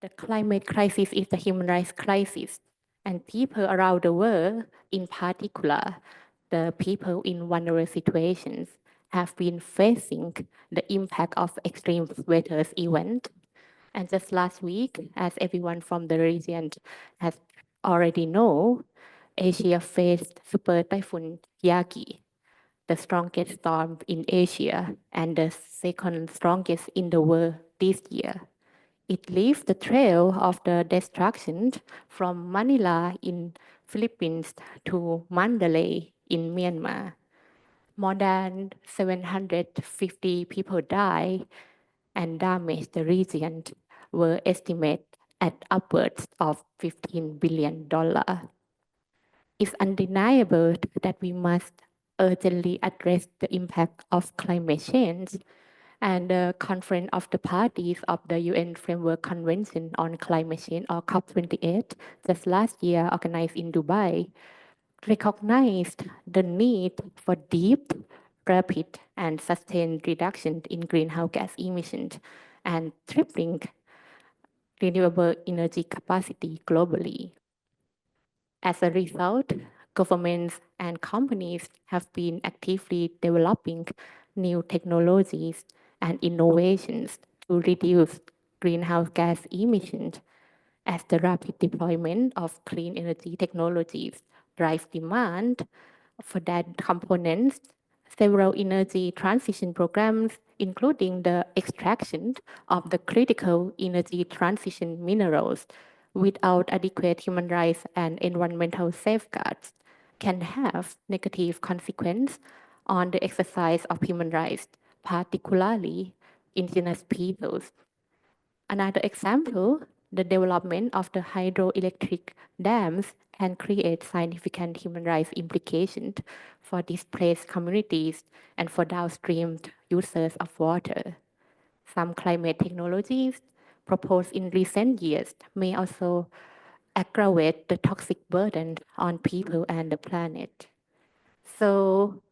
The climate crisis is a human rights crisis, and people around the world, in particular, the people in vulnerable situations, have been facing the impact of extreme weather events. And just last week, as everyone from the region has already know, Asia faced Super Typhoon Yagi, the strongest storm in Asia and the second strongest in the world this year. It leaves the trail of the destruction from Manila in Philippines to Mandalay in Myanmar. More than 750 people died and damaged the region were estimated at upwards of $15 billion. It's undeniable that we must urgently address the impact of climate change, and the Conference of the Parties of the UN Framework Convention on Climate Change, or COP28, just last year organized in Dubai, recognized the need for deep, rapid, and sustained reduction in greenhouse gas emissions and tripling renewable energy capacity globally. As a result, governments and companies have been actively developing new technologies and innovations to reduce greenhouse gas emissions. As the rapid deployment of clean energy technologies drives demand for that components, several energy transition programs, including the extraction of the critical energy transition minerals without adequate human rights and environmental safeguards, can have negative consequences on the exercise of human rights, particularly indigenous peoples. Another example, the development of the hydroelectric dams can create significant human rights implications for displaced communities and for downstream users of water. Some climate technologies proposed in recent years may also aggravate the toxic burden on people and the planet. So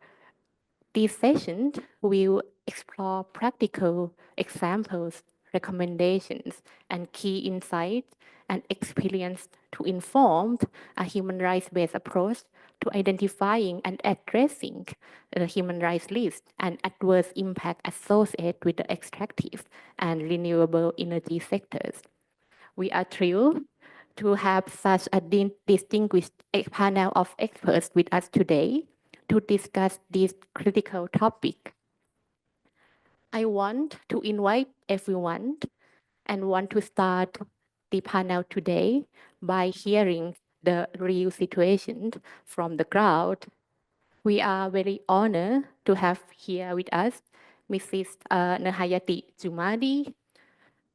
this session will explore practical examples, recommendations, and key insights and experience to inform a human rights-based approach to identifying and addressing the human rights list and adverse impact associated with the extractive and renewable energy sectors. We are thrilled to have such a distinguished panel of experts with us today to discuss this critical topic. I want to invite everyone and want to start the panel today by hearing the real situation from the crowd. We are very honored to have here with us Mrs. Nahayati Jumadi.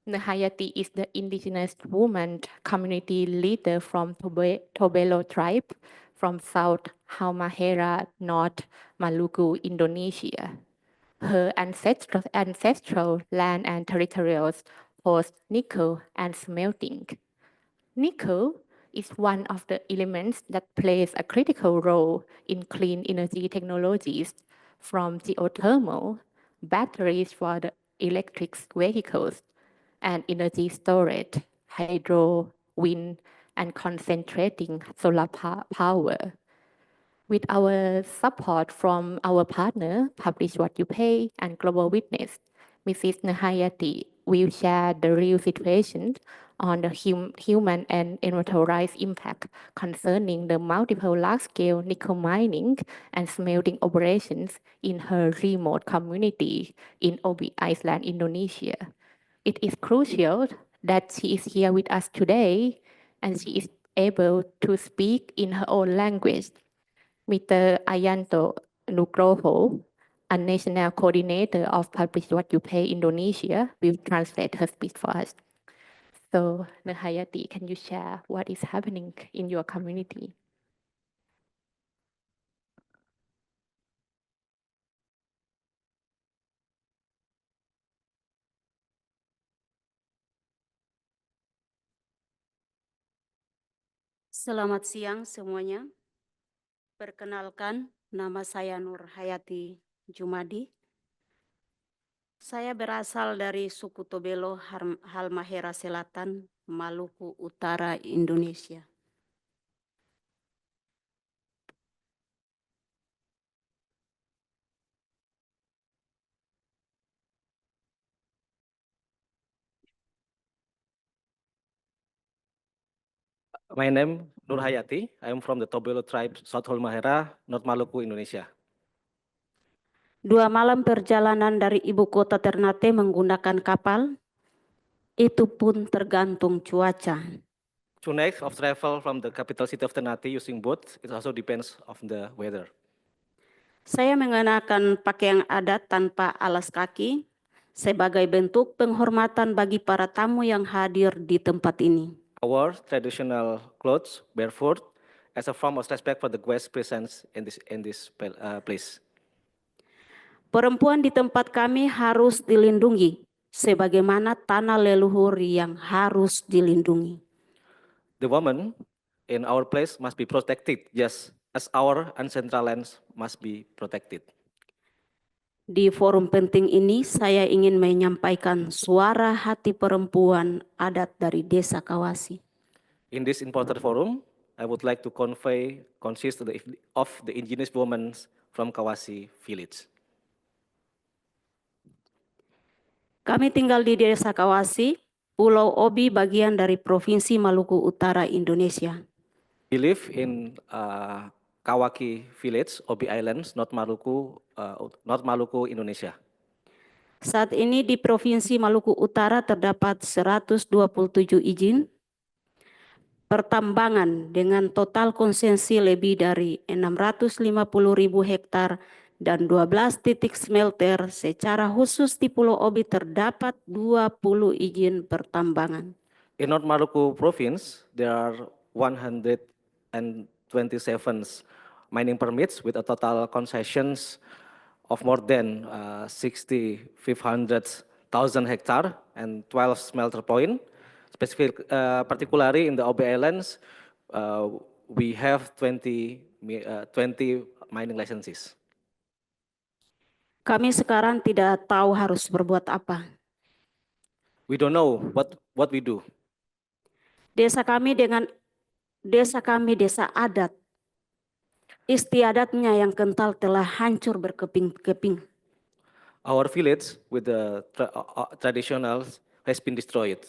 Nahayati is the indigenous woman community leader from Tobelo tribe from South Halmahera, North Maluku, Indonesia. Her ancestral land and territories host nickel and smelting. Nickel is one of the elements that plays a critical role in clean energy technologies, from geothermal, batteries for the electric vehicles, and energy storage, hydro, wind, and concentrating solar power. With our support from our partner, Publish What You Pay and Global Witness, Mrs. Nahayati will share the real situation on the human and environmental rights impact concerning the multiple large-scale nickel mining and smelting operations in her remote community in Obi Island, Indonesia. It is crucial that she is here with us today and she is able to speak in her own language. Mr. Ayanto Nugroho, a national coordinator of Publish What You Pay Indonesia, will translate her speech for us. So, Nahayati, can you share what is happening in your community? Selamat siang semuanya. Perkenalkan, nama saya Nur Hayati Jumadi. Saya berasal dari suku Tobelo, Halmahera Selatan, Maluku Utara, Indonesia. My name Nur Hayati. I am from the Tobelo tribe, South Halmahera, North Maluku, Indonesia. 2 malam perjalanan dari ibu kota Ternate menggunakan kapal, itu pun tergantung cuaca. 2 nights of travel from the capital city of Ternate using boat. It also depends of the weather. Saya mengenakan pakaian adat tanpa alas kaki sebagai bentuk penghormatan bagi para tamu yang hadir di tempat ini. Our traditional clothes, barefoot, as a form of respect for the guest presence in this place. Perempuan di tempat kami harus dilindungi, sebagaimana tanah leluhur yang harus dilindungi. The woman in our place must be protected, just as our ancestral lands must be protected. Di forum penting ini, saya ingin menyampaikan suara hati perempuan adat dari Desa Kawasi. In this important forum, I would like to consist of the indigenous women from Kawasi village. Kami tinggal di Desa Kawasi, Pulau Obi, bagian dari Provinsi Maluku Utara, Indonesia. We live in Kawaki village, Obi Islands, North Maluku, Indonesia. Saat ini di Provinsi Maluku Utara terdapat 127 izin pertambangan dengan total konsensi lebih dari 650.000 hektar dan 12 titik smelter. Secara khusus di Pulau Obi terdapat 20 izin pertambangan. In North Maluku province, there are 127 mining permits with a total concessions of more than 6,500,000 hectare and 12 smelter point. Particularly in the Obi Islands, we have 20 mining licenses. Kami sekarang tidak tahu harus berbuat apa. We don't know what we do. Desa kami desa adat. Istiadatnya yang kental telah hancur berkeping-keping. Our village with the traditional has been destroyed.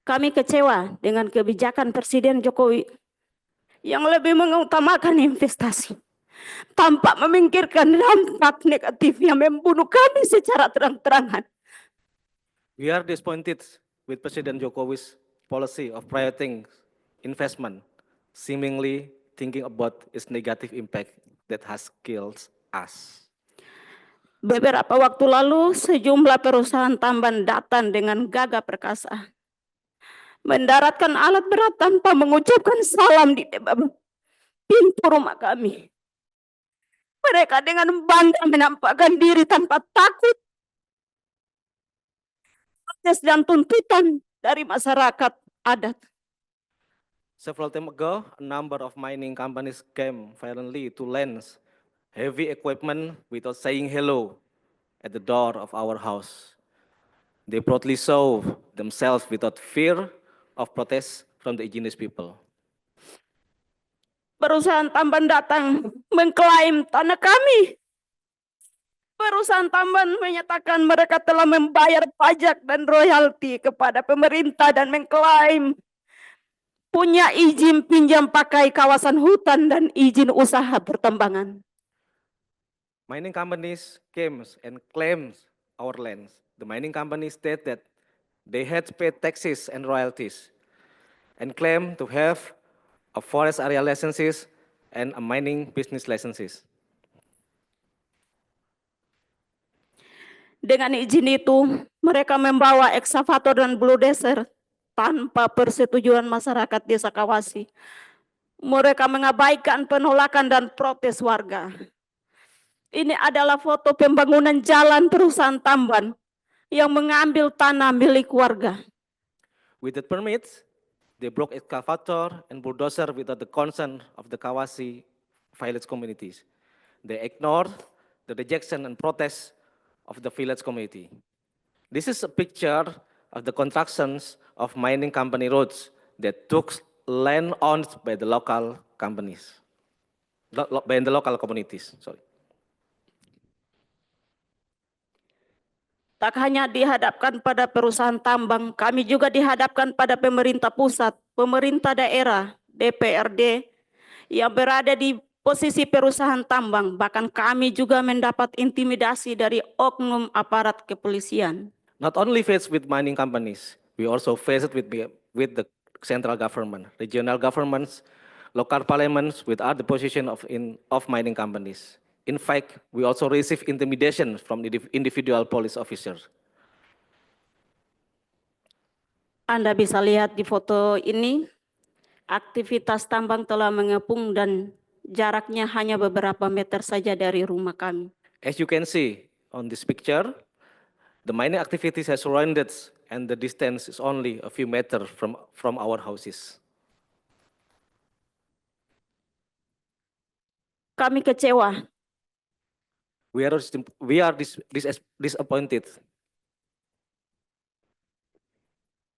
Kami kecewa dengan kebijakan Presiden Jokowi yang lebih mengutamakan investasi tanpa memikirkan dampak negatif yang membunuh kami secara terang-terangan. We are disappointed with President Jokowi's policy of prioritizing investment, seemingly thinking about its negative impact that has killed us. Beberapa waktu lalu, sejumlah perusahaan tambahan datang dengan gagah perkasa, mendaratkan alat berat tanpa mengucapkan salam di depan pintu rumah kami. Mereka dengan bangga menampakkan diri tanpa takut protes dan tuntutan dari masyarakat adat. Several time ago, a number of mining companies came violently to land heavy equipment without saying hello at the door of our house. They proudly show themselves without fear of protest from the indigenous people. Perusahaan tambahan datang mengklaim tanah kami. Perusahaan tambahan menyatakan mereka telah membayar pajak dan royalti kepada pemerintah dan mengklaim punya izin pinjam pakai kawasan hutan dan izin usaha pertambangan. Mining companies came and claimed our lands. The mining companies state that they had paid taxes and royalties and claim to have a forest area licenses and a mining business licenses. Dengan izin itu, mereka membawa ekskavator dan bulldozer tanpa persetujuan masyarakat Desa Kawasi. Mereka mengabaikan penolakan dan protes warga. Ini adalah foto pembangunan jalan perusahaan tambahan yang mengambil tanah milik warga. With the permits, they broke excavator and bulldozer without the consent of the Kawasi village communities. They ignored the rejection and protest of the village community. This is a picture of the constructions of mining company roads that took land owned by the local companies, by the local communities. Sorry. Tak hanya dihadapkan pada perusahaan tambang, kami juga dihadapkan pada pemerintah pusat, pemerintah daerah, DPRD, yang berada di posisi perusahaan tambang. Bahkan kami juga mendapat intimidasi dari oknum aparat kepolisian. Not only faced with mining companies, we also faced with the central government, regional governments, local parliaments with other position of mining companies. In fact, we also receive intimidation from individual police officers. Anda bisa lihat di foto ini, aktivitas tambang telah mengepung dan jaraknya hanya beberapa meter saja dari rumah kami. As you can see on this picture, the mining activities has surrounded and the distance is only a few meters from our houses. Kami kecewa. We are disappointed.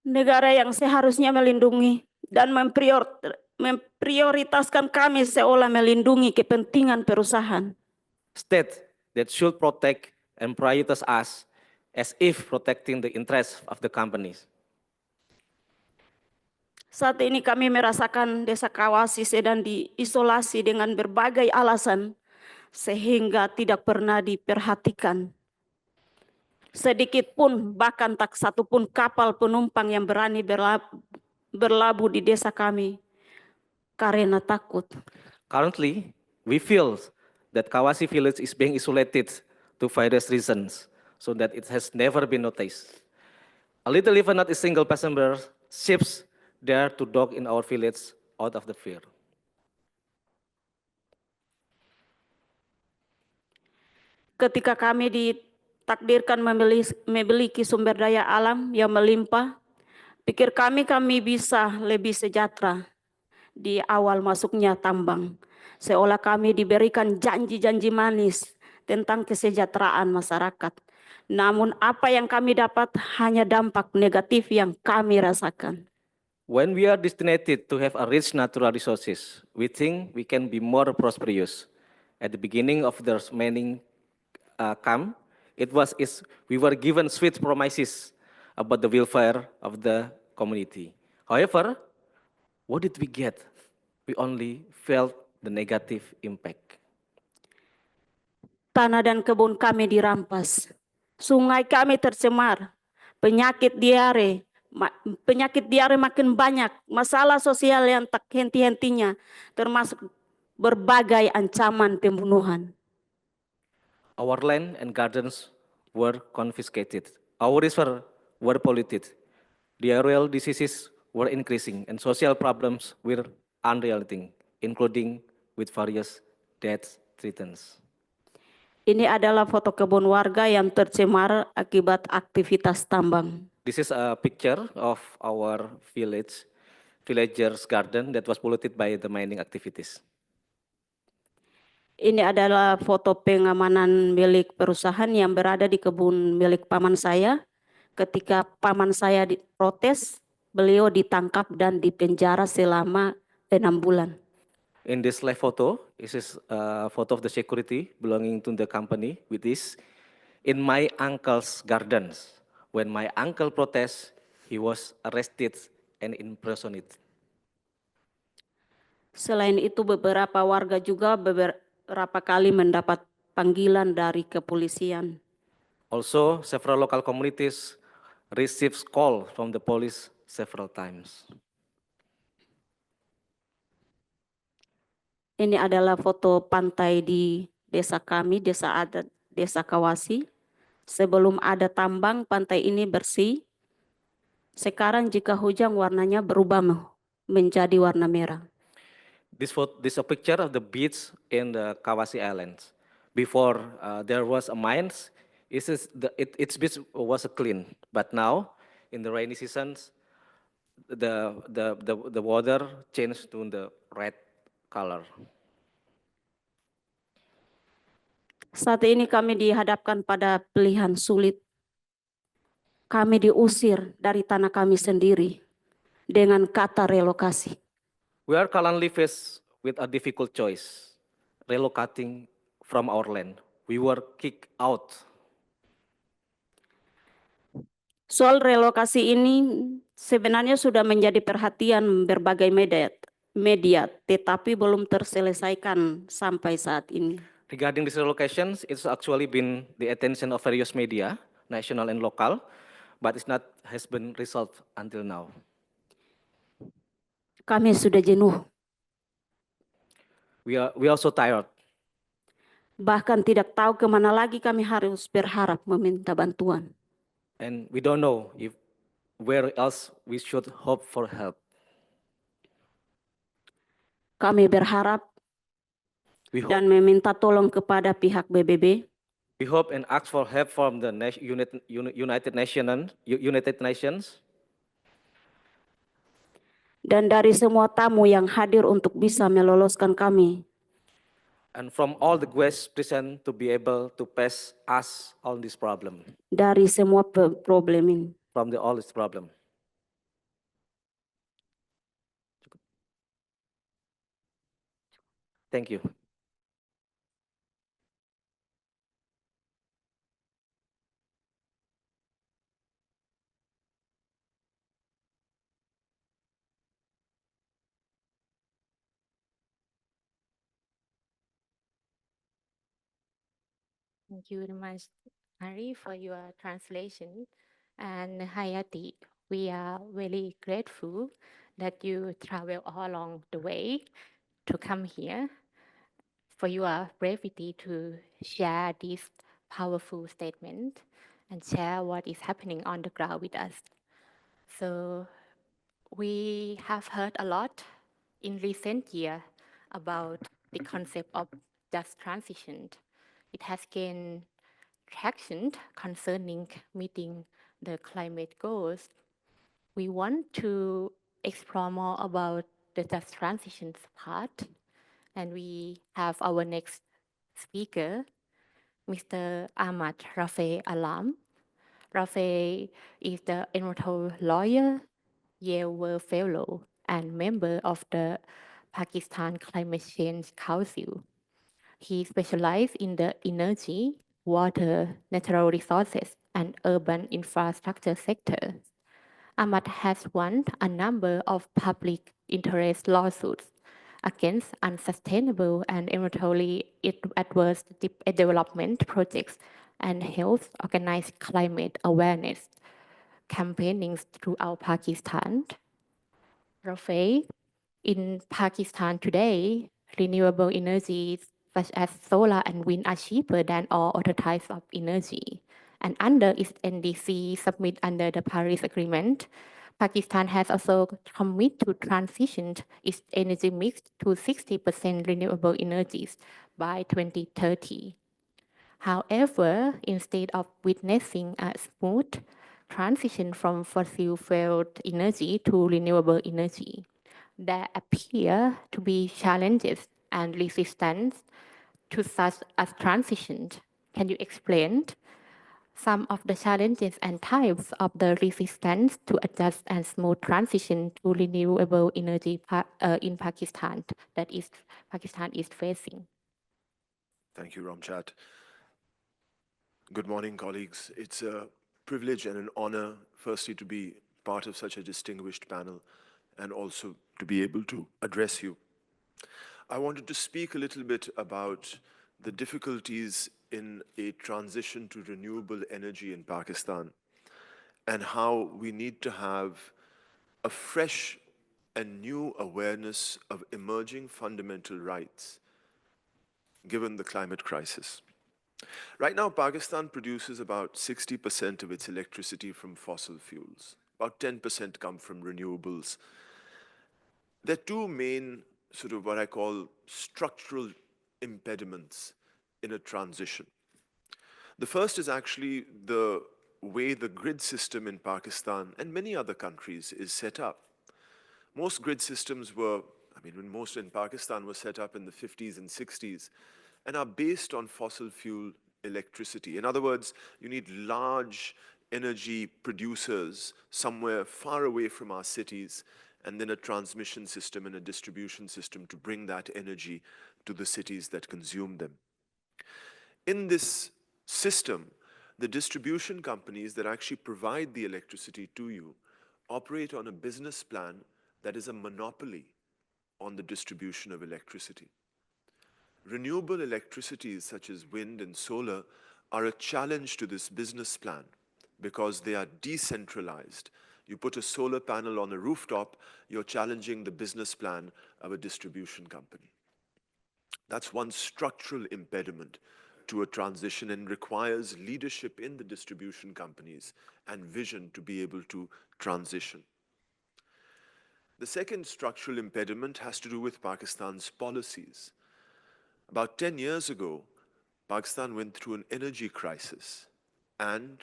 Negara yang seharusnya melindungi dan memprioritaskan kami seolah melindungi kepentingan perusahaan. State that should protect and prioritize us as if protecting the interests of the companies. Saat ini kami merasakan desa Kawasi sedang diisolasi dengan berbagai alasan sehingga tidak pernah diperhatikan. Sedikit pun, bahkan tak satu pun kapal penumpang yang berani berlabuh di desa kami karena takut. Currently, we feel that Kawasi village is being isolated to various reasons, so that it has never been noticed. A little even not a single passenger ships dare to dock in our village out of the fear. Ketika kami ditakdirkan memiliki sumber daya alam yang melimpah, pikir kami bisa lebih sejahtera di awal masuknya tambang. Seolah kami diberikan janji-janji manis tentang kesejahteraan masyarakat. Namun apa yang kami dapat hanya dampak negatif yang kami rasakan. When we are destined to have a rich natural resources, we think we can be more prosperous. At the beginning of the mining camp, we were given sweet promises about the welfare of the community. However, what did we get? We only felt the negative impact. Tanah dan kebun kami dirampas, sungai kami tercemar, penyakit diare makin banyak, masalah sosial yang tak henti-hentinya, termasuk berbagai ancaman pembunuhan. Our land and gardens were confiscated. Our rivers were polluted. Diarrheal diseases were increasing and social problems were unrelenting, including with various death threats. Ini adalah foto kebun warga yang tercemar akibat aktivitas tambang. This is a picture of our villagers' garden that was polluted by the mining activities. Ini adalah foto pengamanan milik perusahaan yang berada di kebun milik paman saya. Ketika paman saya diprotes, beliau ditangkap dan dipenjara selama 6 bulan. In this live photo, this is a photo of the security belonging to the company with this. In my uncle's gardens, when my uncle protests, he was arrested and imprisoned. Selain itu beberapa warga juga beberapa kali mendapat panggilan dari kepolisian. Also, several local communities received call from the police several times. Ini adalah foto pantai di desa kami, desa adat, desa Kawasi. Sebelum ada tambang, pantai ini bersih. Sekarang jika hujan warnanya berubah menjadi warna merah. This is a picture of the beach in the Kawasi Islands. Before there was a mines, its beach was clean. But now, in the rainy seasons, the water changed to the red color. Saat ini kami dihadapkan pada pilihan sulit. Kami diusir dari tanah kami sendiri dengan kata relokasi. We are currently faced with a difficult choice, relocating from our land. We were kicked out. Soal relokasi ini sebenarnya sudah menjadi perhatian berbagai media, tetapi belum terselesaikan sampai saat ini. Regarding these relocations, it's actually been the attention of various media, national and local, but it's not has been resolved until now. Kami sudah jenuh, We are so tired. bahkan tidak tahu kemana lagi kami harus berharap meminta bantuan. And we don't know if where else we should hope for help. Kami berharap We hope, dan meminta tolong kepada pihak BBB, we hope and ask for help from the United Nations dan dari semua tamu yang hadir untuk bisa meloloskan kami and from all the guests present to be able to pass us on this problem, dari semua problem ini. from all this problem. Thank you. Thank you very much, Ari, for your translation. And Hayati, we are very grateful that you travel all along the way to come here, for your brevity to share this powerful statement and share what is happening on the ground with us. So we have heard a lot in recent years about the concept of just transition. It has gained traction concerning meeting the climate goals. We want to explore more about the just transition part, and we have our next speaker, Mr. Ahmad Rafe Alam. Rafe is the environmental lawyer, Yale World Fellow, and member of the Pakistan Climate Change Council. He specialized in the energy, water, natural resources, and urban infrastructure sector. Ahmad has won a number of public interest lawsuits against unsustainable and environmentally adverse development projects and helps organize climate awareness campaigns throughout Pakistan. Rafe, in Pakistan today, renewable energies such as solar and wind are cheaper than all other types of energy. And under its NDC submit under the Paris Agreement, Pakistan has also committed to transition its energy mix to 60% renewable energies by 2030. However, instead of witnessing a smooth transition from fossil fuel energy to renewable energy, there appear to be challenges and resistance to such a transition. Can you explain some of the challenges and types of the resistance to a just and smooth transition to renewable energy in Pakistan that Pakistan is facing? Thank you, Ramchat. Good morning, colleagues. It's a privilege and an honor, firstly, to be part of such a distinguished panel and also to be able to address you. I wanted to speak a little bit about the difficulties in a transition to renewable energy in Pakistan and how we need to have a fresh and new awareness of emerging fundamental rights given the climate crisis. Right now, Pakistan produces about 60% of its electricity from fossil fuels. About 10% come from renewables. There are two main sort of what I call structural impediments in a transition. The first is actually the way the grid system in Pakistan and many other countries is set up. Most grid systems were, when most in Pakistan were set up in the 50s and 60s, and are based on fossil fuel electricity. In other words, you need large energy producers somewhere far away from our cities, and then a transmission system and a distribution system to bring that energy to the cities that consume them. In this system, the distribution companies that actually provide the electricity to you operate on a business plan that is a monopoly on the distribution of electricity. Renewable electricities such as wind and solar are a challenge to this business plan because they are decentralized. You put a solar panel on a rooftop, you're challenging the business plan of a distribution company. That's one structural impediment to a transition and requires leadership in the distribution companies and vision to be able to transition. The second structural impediment has to do with Pakistan's policies. About 10 years ago, Pakistan went through an energy crisis, and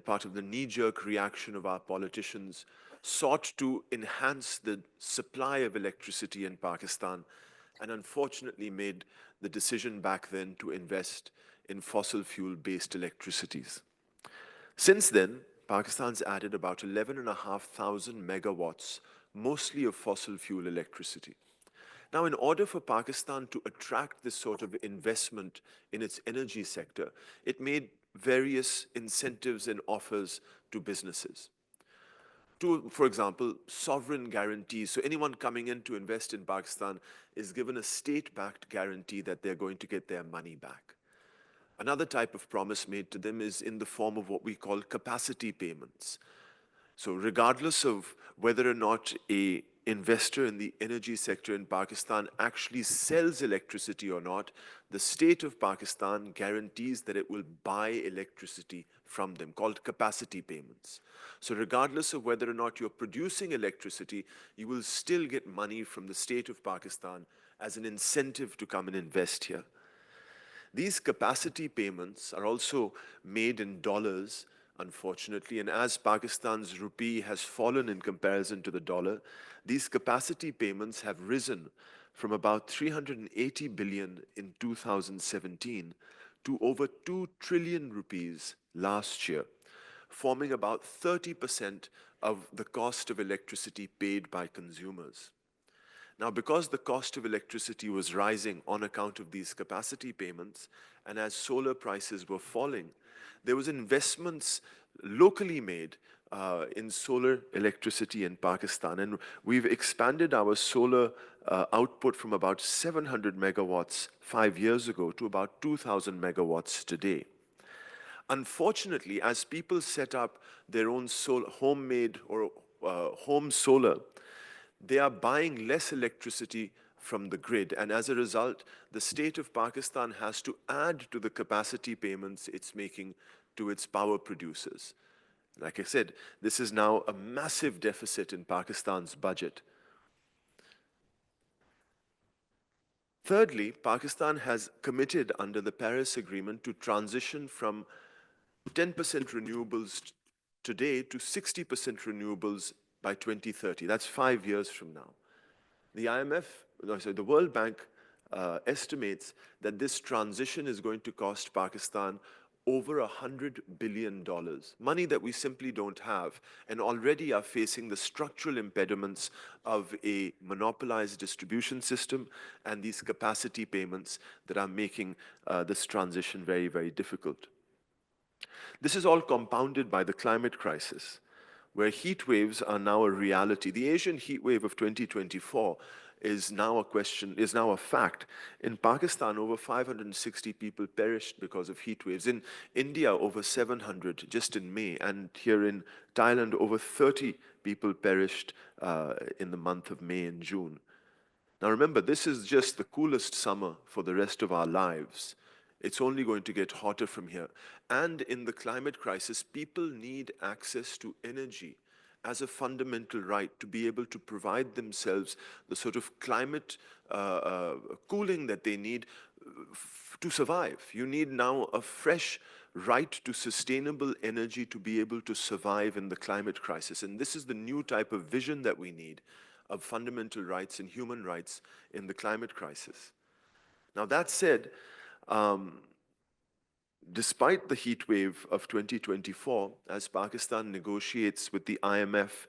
part of the knee-jerk reaction of our politicians sought to enhance the supply of electricity in Pakistan, and unfortunately made the decision back then to invest in fossil fuel-based electricities. Since then, Pakistan's added about 11,500 megawatts, mostly of fossil fuel electricity. Now, in order for Pakistan to attract this sort of investment in its energy sector, it made various incentives and offers to businesses. For example, sovereign guarantees. So anyone coming in to invest in Pakistan is given a state-backed guarantee that they're going to get their money back. Another type of promise made to them is in the form of what we call capacity payments. So regardless of whether or not an investor in the energy sector in Pakistan actually sells electricity or not, the state of Pakistan guarantees that it will buy electricity from them, called capacity payments. So regardless of whether or not you're producing electricity, you will still get money from the state of Pakistan as an incentive to come and invest here. These capacity payments are also made in dollars, unfortunately, and as Pakistan's rupee has fallen in comparison to the dollar, these capacity payments have risen from about 380 billion in 2017 to over 2 trillion rupees last year, forming about 30% of the cost of electricity paid by consumers. Now, because the cost of electricity was rising on account of these capacity payments, and as solar prices were falling, there was investments locally made in solar electricity in Pakistan. And we've expanded our solar output from about 700 megawatts 5 years ago to about 2,000 megawatts today. Unfortunately, as people set up their own homemade or home solar, they are buying less electricity from the grid, and as a result, the state of Pakistan has to add to the capacity payments it's making to its power producers. Like I said, this is now a massive deficit in Pakistan's budget. Thirdly, Pakistan has committed under the Paris Agreement to transition from 10% renewables today to 60% renewables by 2030. That's 5 years from now. The World Bank estimates that this transition is going to cost Pakistan over $100 billion, money that we simply don't have, and already are facing the structural impediments of a monopolized distribution system and these capacity payments that are making this transition very, very difficult. This is all compounded by the climate crisis, where heat waves are now a reality. The Asian heat wave of 2024 is now a fact. In Pakistan, over 560 people perished because of heat waves. In India, over 700 just in May. And here in Thailand, over 30 people perished in the month of May and June. Now remember, this is just the coolest summer for the rest of our lives. It's only going to get hotter from here. And in the climate crisis, people need access to energy as a fundamental right to be able to provide themselves the sort of climate cooling that they need to survive. You need now a fresh right to sustainable energy to be able to survive in the climate crisis. And this is the new type of vision that we need of fundamental rights and human rights in the climate crisis. Now, that said, despite the heat wave of 2024, as Pakistan negotiates with the IMF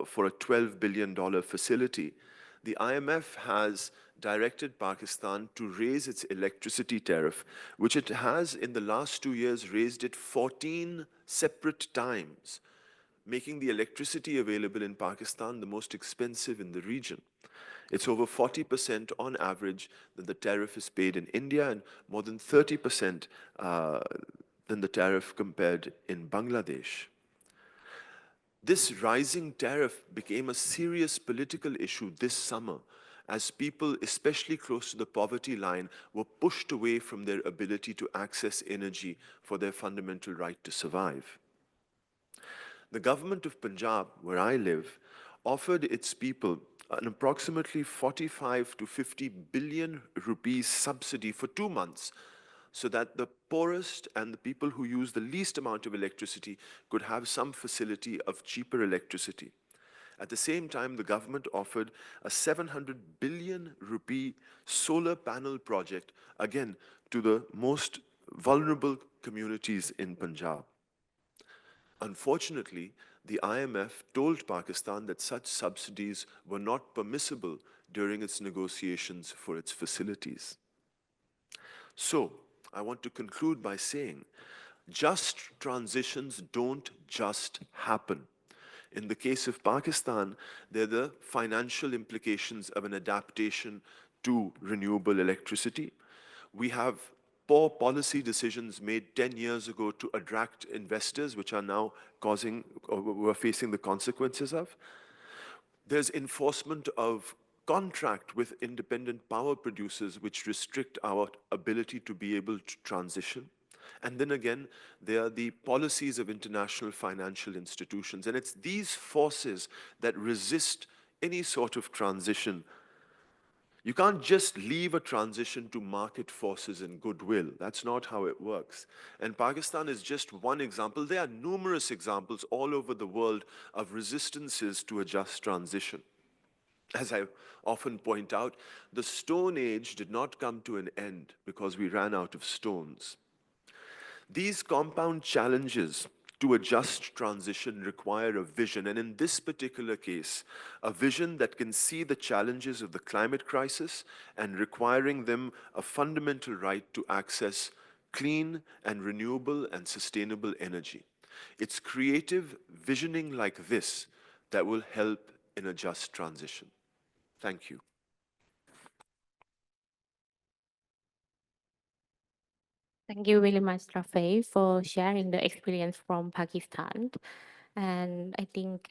for a $12 billion facility, the IMF has directed Pakistan to raise its electricity tariff, which it has in the last 2 years raised it 14 separate times, making the electricity available in Pakistan the most expensive in the region. It's over 40% on average than the tariff is paid in India, and more than 30% than the tariff compared in Bangladesh. This rising tariff became a serious political issue this summer as people, especially close to the poverty line, were pushed away from their ability to access energy for their fundamental right to survive. The government of Punjab, where I live, offered its people an approximately 45 to 50 billion rupees subsidy for 2 months so that the poorest and the people who use the least amount of electricity could have some facility of cheaper electricity. At the same time, the government offered a 700 billion rupee solar panel project, again, to the most vulnerable communities in Punjab. Unfortunately, the IMF told Pakistan that such subsidies were not permissible during its negotiations for its facilities. So, I want to conclude by saying, just transitions don't just happen. In the case of Pakistan, they're the financial implications of an adaptation to renewable electricity. We have poor policy decisions made 10 years ago to attract investors, which are now causing, or we're facing the consequences of. There's enforcement of contract with independent power producers, which restrict our ability to be able to transition. And then again, there are the policies of international financial institutions. And it's these forces that resist any sort of transition. You can't just leave a transition to market forces and goodwill. That's not how it works. And Pakistan is just one example. There are numerous examples all over the world of resistances to a just transition. As I often point out, the Stone Age did not come to an end because we ran out of stones. These compound challenges to a just transition require a vision, and in this particular case, a vision that can see the challenges of the climate crisis and requiring them a fundamental right to access clean and renewable and sustainable energy. It's creative visioning like this that will help in a just transition. Thank you. Thank you very much, Rafael, for sharing the experience from Pakistan. And I think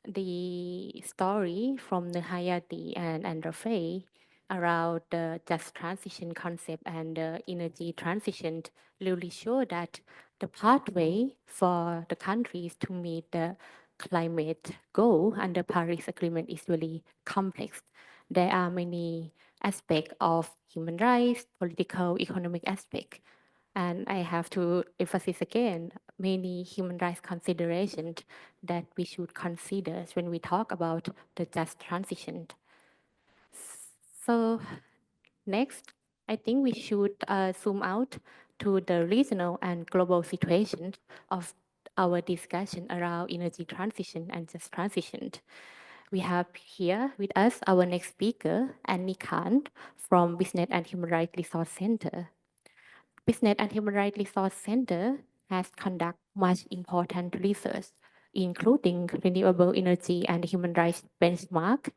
the story from the Hayati and Rafael around the just transition concept and the energy transition really show that the pathway for the countries to meet the climate goal under Paris Agreement is really complex. There are many aspects of human rights, political, economic aspects. And I have to emphasize again, many human rights considerations that we should consider when we talk about the just transition. So next, I think we should zoom out to the regional and global situation of our discussion around energy transition and just transition. We have here with us our next speaker, Annie Khan from Business and Human Rights Resource Center. Business and Human Rights Resource Center has conducted much important research, including renewable energy and human rights benchmark,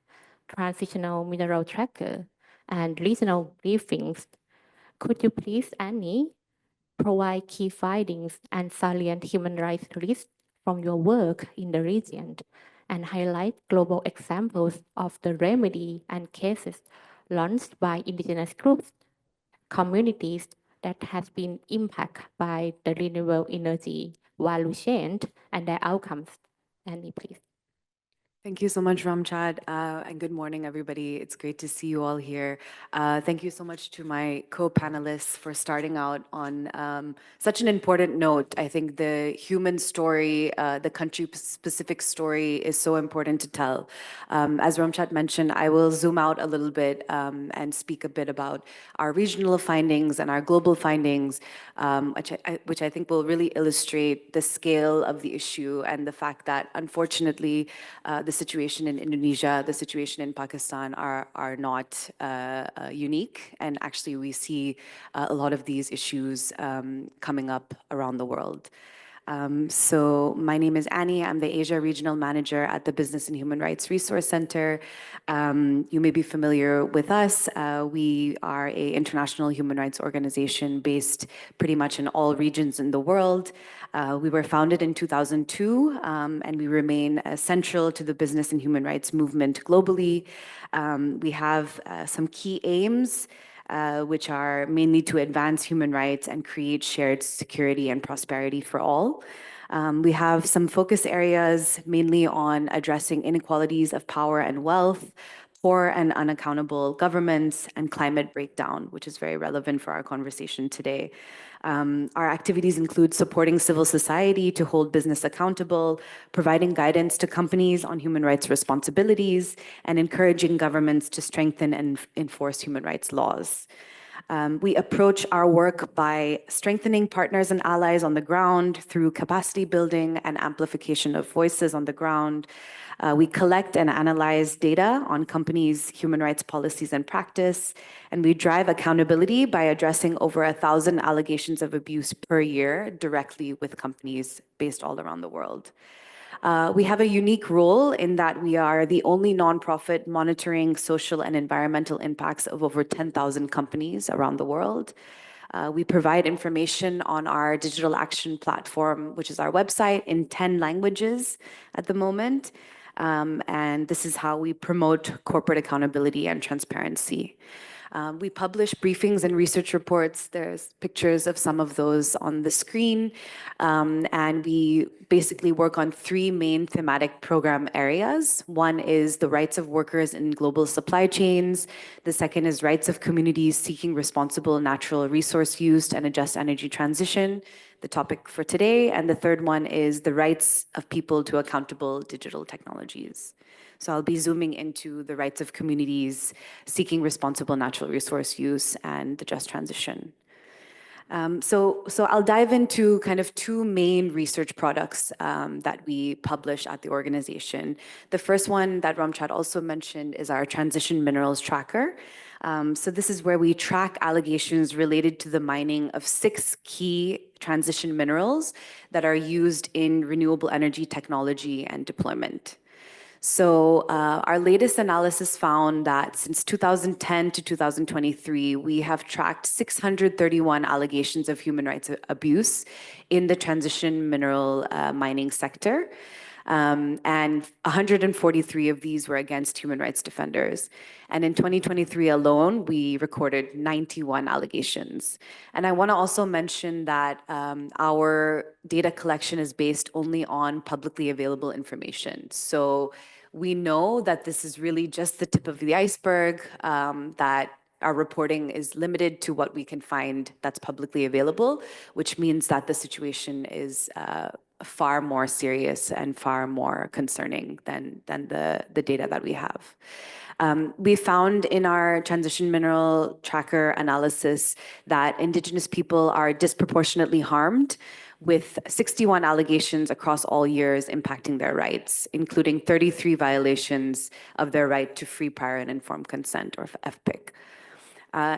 transitional mineral tracker, and regional briefings. Could you please, Annie, provide key findings and salient human rights risks from your work in the region and highlight global examples of the remedy and cases launched by indigenous groups, communities that has been impacted by the renewable energy value chain and their outcomes? Annie, please. Thank you so much, Ramchad, and good morning, everybody. It's great to see you all here. Thank you so much to my co-panelists for starting out on such an important note. I think the human story, the country-specific story is so important to tell. As Ramchad mentioned, I will zoom out a little bit and speak a bit about our regional findings and our global findings, which I think will really illustrate the scale of the issue and the fact that, unfortunately, the situation in Indonesia, the situation in Pakistan are not unique. And actually, we see a lot of these issues coming up around the world. So my name is Annie. I'm the Asia Regional Manager at the Business and Human Rights Resource Center. You may be familiar with us. We are an international human rights organization based pretty much in all regions in the world. We were founded in 2002, and we remain central to the business and human rights movement globally. We have some key aims, which are mainly to advance human rights and create shared security and prosperity for all. We have some focus areas mainly on addressing inequalities of power and wealth, poor and unaccountable governments, and climate breakdown, which is very relevant for our conversation today. Our activities include supporting civil society to hold business accountable, providing guidance to companies on human rights responsibilities, and encouraging governments to strengthen and enforce human rights laws. We approach our work by strengthening partners and allies on the ground through capacity building and amplification of voices on the ground. We collect and analyze data on companies' human rights policies and practice, and we drive accountability by addressing over 1,000 allegations of abuse per year directly with companies based all around the world. We have a unique role in that we are the only nonprofit monitoring social and environmental impacts of over 10,000 companies around the world. We provide information on our digital action platform, which is our website, in 10 languages at the moment. And this is how we promote corporate accountability and transparency. We publish briefings and research reports. There's pictures of some of those on the screen. And we basically work on 3 main thematic program areas. One is the rights of workers in global supply chains. The second is rights of communities seeking responsible natural resource use and a just energy transition, the topic for today. And the third one is the rights of people to accountable digital technologies. So I'll be zooming into the rights of communities seeking responsible natural resource use and the just transition. So I'll dive into kind of 2 main research products that we publish at the organization. The first one that Ramchad also mentioned is our transition minerals tracker. So this is where we track allegations related to the mining of 6 key transition minerals that are used in renewable energy technology and deployment. So our latest analysis found that since 2010 to 2023, we have tracked 631 allegations of human rights abuse in the transition mineral mining sector. And 143 of these were against human rights defenders. And in 2023 alone, we recorded 91 allegations. And I want to also mention that our data collection is based only on publicly available information. So we know that this is really just the tip of the iceberg, that our reporting is limited to what we can find that's publicly available, which means that the situation is far more serious and far more concerning than the data that we have. We found in our transition mineral tracker analysis that Indigenous people are disproportionately harmed, with 61 allegations across all years impacting their rights, including 33 violations of their right to free, prior, and informed consent, or FPIC.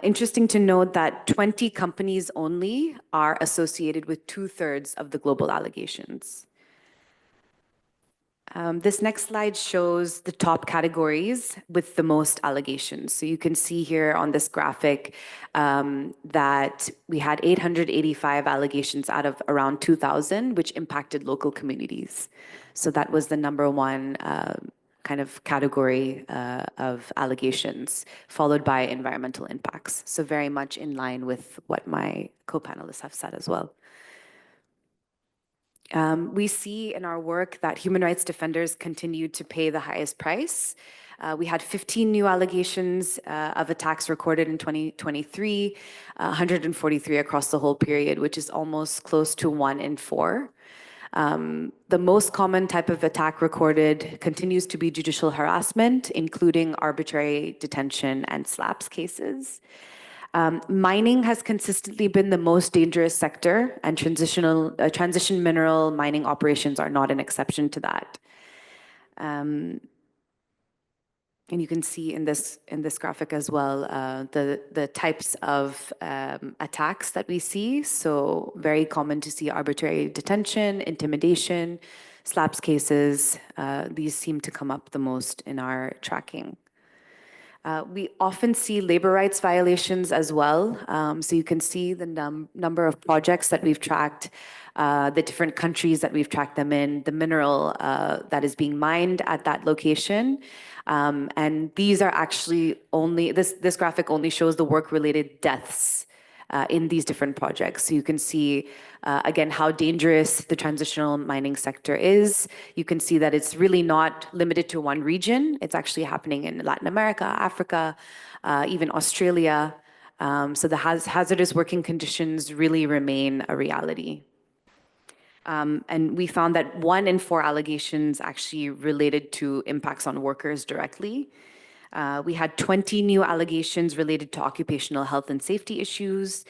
Interesting to note that 20 companies only are associated with 2/3 of the global allegations. This next slide shows the top categories with the most allegations. So you can see here on this graphic that we had 885 allegations out of around 2,000, which impacted local communities. So that was the number one kind of category of allegations, followed by environmental impacts. So very much in line with what my co-panelists have said as well. We see in our work that human rights defenders continue to pay the highest price. We had 15 new allegations of attacks recorded in 2023, 143 across the whole period, which is almost close to 1 in 4. The most common type of attack recorded continues to be judicial harassment, including arbitrary detention and slaps cases. Mining has consistently been the most dangerous sector, and transition mineral mining operations are not an exception to that. And you can see in this graphic as well the types of attacks that we see. So very common to see arbitrary detention, intimidation, slaps cases. These seem to come up the most in our tracking. We often see labor rights violations as well. So you can see the number of projects that we've tracked, the different countries that we've tracked them in, the mineral that is being mined at that location. And these are actually only, this graphic only shows the work-related deaths in these different projects. So you can see, again, how dangerous the transitional mining sector is. You can see that it's really not limited to one region. It's actually happening in Latin America, Africa, even Australia. So the hazardous working conditions really remain a reality. And we found that 1 in 4 allegations actually related to impacts on workers directly. We had 20 new allegations related to occupational health and safety issues.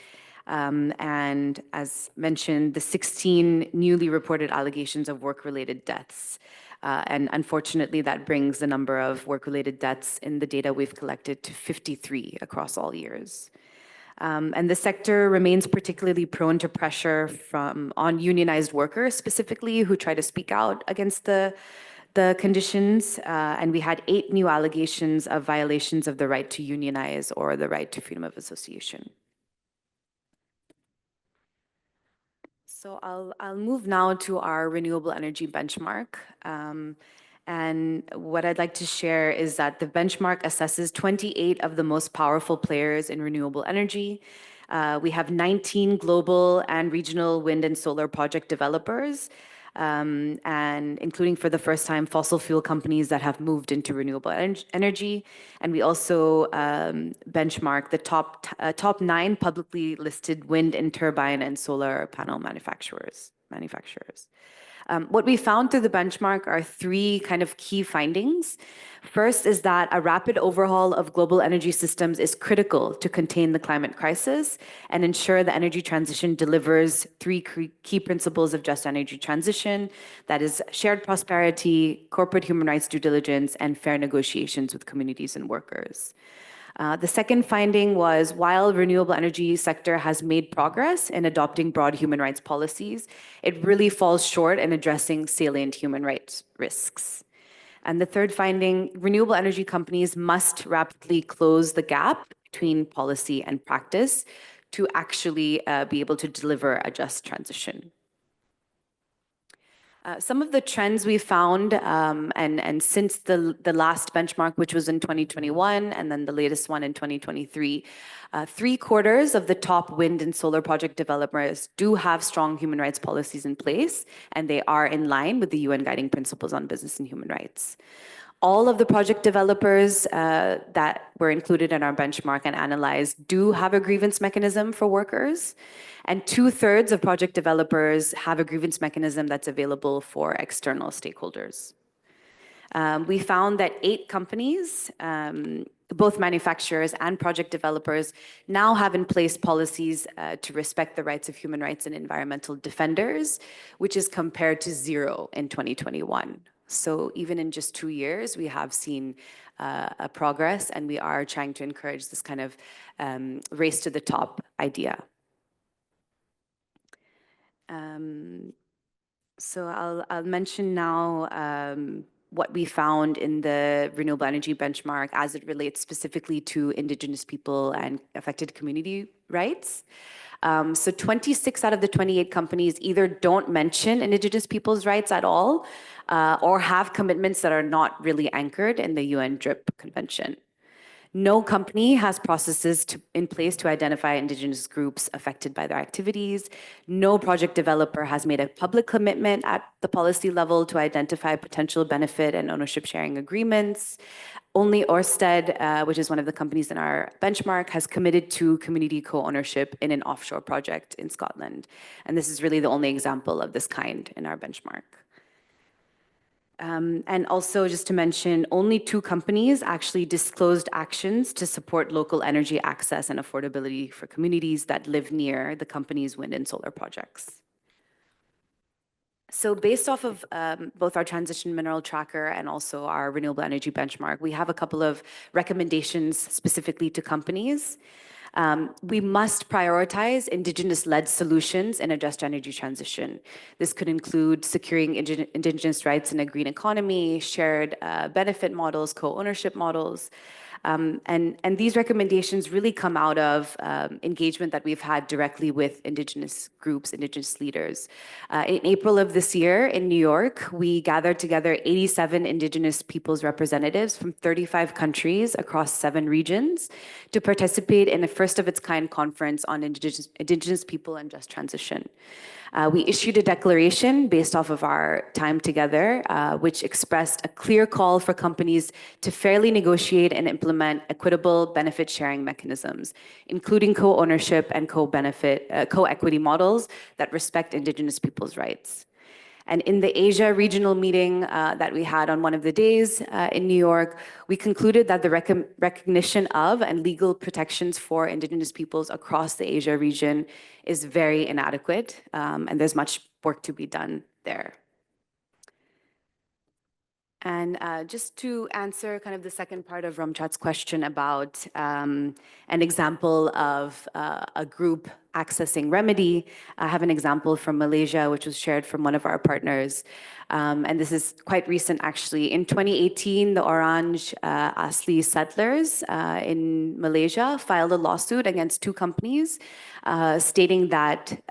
And as mentioned, the 16 newly reported allegations of work-related deaths. And unfortunately, that brings the number of work-related deaths in the data we've collected to 53 across all years. And the sector remains particularly prone to pressure on unionized workers, specifically, who try to speak out against the conditions. And we had 8 new allegations of violations of the right to unionize or the right to freedom of association. So I'll move now to our renewable energy benchmark. And what I'd like to share is that the benchmark assesses 28 of the most powerful players in renewable energy. We have 19 global and regional wind and solar project developers, and including for the first time fossil fuel companies that have moved into renewable energy. And we also benchmark the top 9 publicly listed wind and turbine and solar panel manufacturers. What we found through the benchmark are 3 kind of key findings. First is that a rapid overhaul of global energy systems is critical to contain the climate crisis and ensure the energy transition delivers 3 key principles of just energy transition, that is shared prosperity, corporate human rights due diligence, and fair negotiations with communities and workers. The second finding was, while renewable energy sector has made progress in adopting broad human rights policies, it really falls short in addressing salient human rights risks. And the third finding, renewable energy companies must rapidly close the gap between policy and practice to actually be able to deliver a just transition. Some of the trends we found, and since the last benchmark, which was in 2021, and then the latest one in 2023, 3/4 of the top wind and solar project developers do have strong human rights policies in place, and they are in line with the UN Guiding Principles on Business and Human Rights. All of the project developers that were included in our benchmark and analyzed do have a grievance mechanism for workers. And 2/3 of project developers have a grievance mechanism that's available for external stakeholders. We found that 8 companies, both manufacturers and project developers, now have in place policies to respect the rights of human rights and environmental defenders, which is compared to 0 in 2021. So even in just 2 years, we have seen a progress, and we are trying to encourage this kind of race to the top idea. So I'll mention now what we found in the renewable energy benchmark as it relates specifically to Indigenous people and affected community rights. So 26 out of the 28 companies either don't mention Indigenous people's rights at all, or have commitments that are not really anchored in the UN DRIP Convention. No company has processes in place to identify Indigenous groups affected by their activities. No project developer has made a public commitment at the policy level to identify potential benefit and ownership sharing agreements. Only Ørsted, which is one of the companies in our benchmark, has committed to community co-ownership in an offshore project in Scotland. And this is really the only example of this kind in our benchmark. And also, just to mention, only 2 companies actually disclosed actions to support local energy access and affordability for communities that live near the company's wind and solar projects. So based off of both our transition mineral tracker and also our renewable energy benchmark, we have a couple of recommendations specifically to companies. We must prioritize Indigenous-led solutions in a just energy transition. This could include securing Indigenous rights in a green economy, shared benefit models, co-ownership models. And these recommendations really come out of engagement that we've had directly with Indigenous groups, Indigenous leaders. In April of this year in New York, we gathered together 87 Indigenous peoples representatives from 35 countries across 7 regions to participate in a first-of-its-kind conference on Indigenous people and just transition. We issued a declaration based off of our time together, which expressed a clear call for companies to fairly negotiate and implement equitable benefit sharing mechanisms, including co-ownership and co-equity models that respect Indigenous people's rights. And in the Asia regional meeting that we had on one of the days in New York, we concluded that the recognition of and legal protections for Indigenous peoples across the Asia region is very inadequate, and there's much work to be done there. And just to answer kind of the second part of Ramchat's question about an example of a group accessing remedy, I have an example from Malaysia, which was shared from one of our partners. And this is quite recent, actually. In 2018, the Orange Asli settlers in Malaysia filed a lawsuit against 2 companies, stating that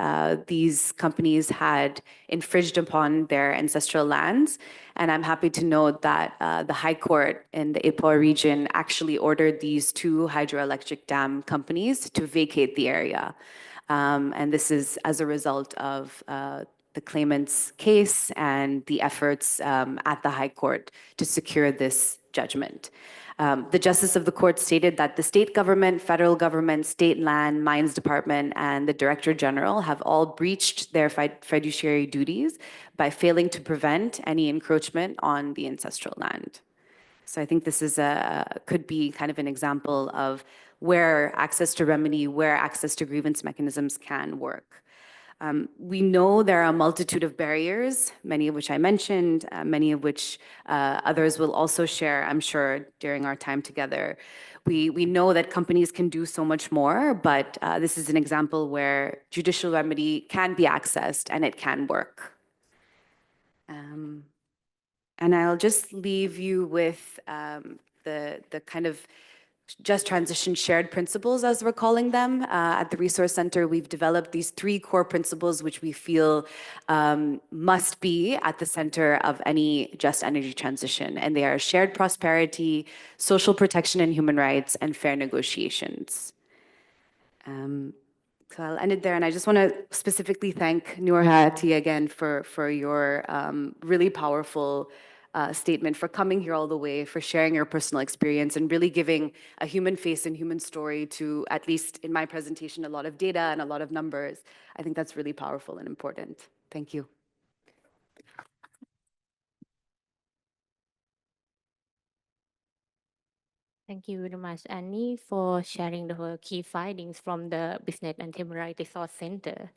these companies had infringed upon their ancestral lands. And I'm happy to note that the High Court in the Ipoh region actually ordered these 2 hydroelectric dam companies to vacate the area. And this is as a result of the claimant's case and the efforts at the High Court to secure this judgment. The Justice of the Court stated that the state government, federal government, state land, mines department, and the Director General have all breached their fiduciary duties by failing to prevent any encroachment on the ancestral land. So I think this is could be kind of an example of where access to remedy, where access to grievance mechanisms can work. We know there are a multitude of barriers, many of which I mentioned, many of which others will also share, I'm sure, during our time together. We know that companies can do so much more, but this is an example where judicial remedy can be accessed and it can work. And I'll just leave you with the kind of just transition shared principles, as we're calling them. At the Resource Center, we've developed these 3 core principles which we feel must be at the center of any just energy transition. And they are shared prosperity, social protection and human rights, and fair negotiations. So I'll end it there. And I just want to specifically thank Nurhati again for your really powerful statement, for coming here all the way, for sharing your personal experience and really giving a human face and human story to, at least in my presentation, a lot of data and a lot of numbers. I think that's really powerful and important. Thank you. Thank you very much, Annie, for sharing the key findings from the Business and Human Rights Resource Center.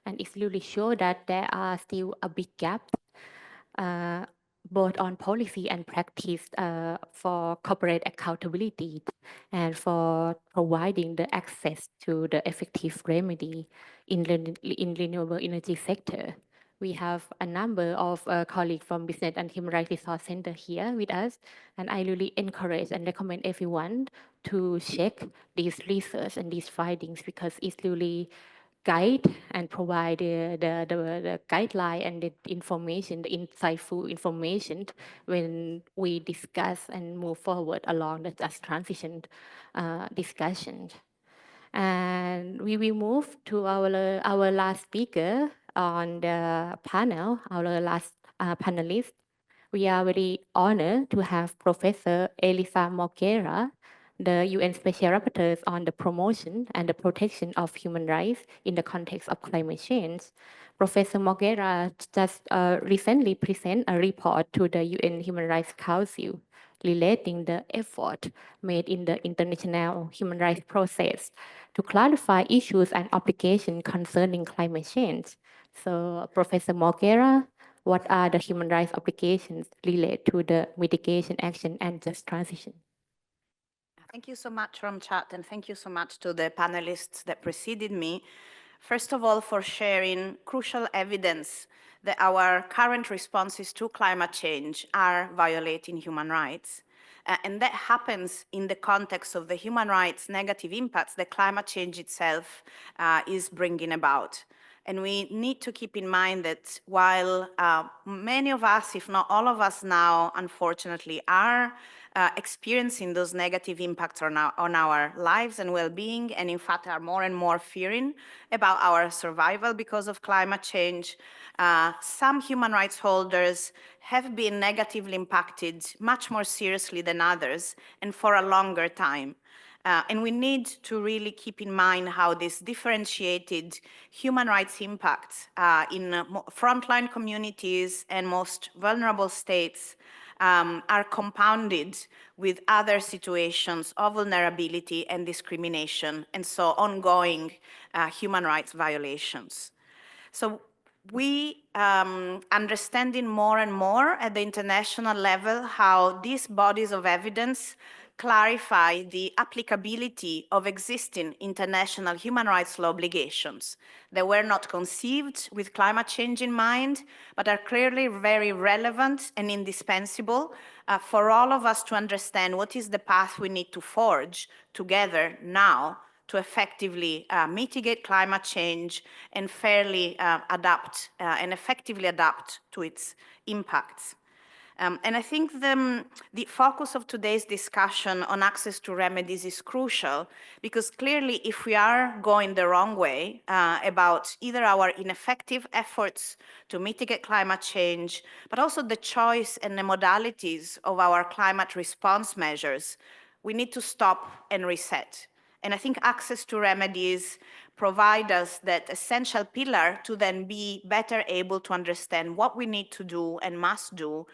And it really shows that there are still a big gap both on policy and practice for corporate accountability and for providing the access to the effective remedy in renewable energy sector. We have a number of colleagues from Business and Human Rights Resource Center here with us, and I really encourage and recommend everyone to check these research and these findings because it's really guide and provide the guideline and the information, the insightful information when we discuss and move forward along the just transition discussion. And we will move to our last speaker on the panel, our last panelist. We are very honored to have Professor Elisa Morguera, the UN Special Rapporteur on the promotion and the protection of human rights in the context of climate change. Professor Morguera just recently presented a report to the UN Human Rights Council relating the effort made in the international human rights process to clarify issues and obligations concerning climate change. So, Professor Morguera, what are the human rights obligations related to the mitigation action and just transition? Thank you so much, Ramchat, and thank you so much to the panelists that preceded me. First of all, for sharing crucial evidence that our current responses to climate change are violating human rights. And that happens in the context of the human rights negative impacts that climate change itself is bringing about. And we need to keep in mind that while many of us, if not all of us now, unfortunately, are experiencing those negative impacts on our lives and well-being, and in fact are more and more fearing about our survival because of climate change, some human rights holders have been negatively impacted much more seriously than others and for a longer time. And we need to really keep in mind how this differentiated human rights impacts in frontline communities and most vulnerable states are compounded with other situations of vulnerability and discrimination, and so ongoing human rights violations. So we understanding more and more at the international level how these bodies of evidence clarify the applicability of existing international human rights law obligations that were not conceived with climate change in mind, but are clearly very relevant and indispensable for all of us to understand what is the path we need to forge together now to effectively mitigate climate change and fairly adapt and effectively adapt to its impacts. And I think the focus of today's discussion on access to remedies is crucial because clearly if we are going the wrong way about either our ineffective efforts to mitigate climate change, but also the choice and the modalities of our climate response measures, we need to stop and reset. And I think access to remedies provide us that essential pillar to then be better able to understand what we need to do and must do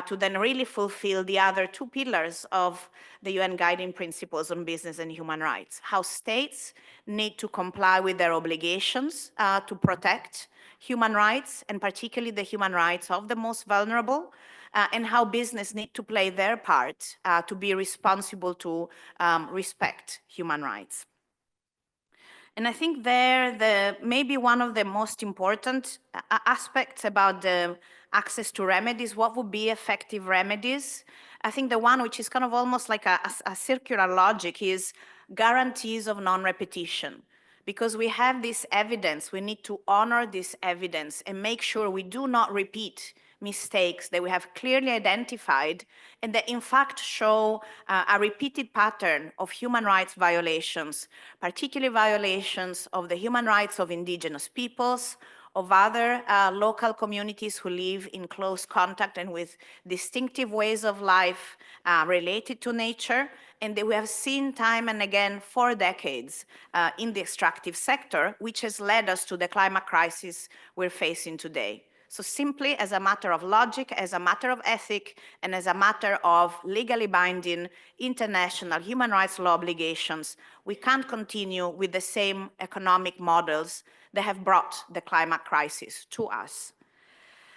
to then really fulfill the other two pillars of the UN Guiding Principles on Business and Human Rights. How states need to comply with their obligations to protect human rights, and particularly the human rights of the most vulnerable, and how business need to play their part to be responsible to respect human rights. And I think maybe one of the most important aspects about the access to remedies, what would be effective remedies? I think the one which is kind of almost like a circular logic is guarantees of non-repetition. Because we have this evidence, we need to honor this evidence and make sure we do not repeat mistakes that we have clearly identified and that in fact show a repeated pattern of human rights violations, particularly violations of the human rights of indigenous peoples, of other local communities who live in close contact and with distinctive ways of life related to nature, and that we have seen time and again for decades in the extractive sector, which has led us to the climate crisis we're facing today. So simply as a matter of logic, as a matter of ethic, and as a matter of legally binding international human rights law obligations, we can't continue with the same economic models that have brought the climate crisis to us.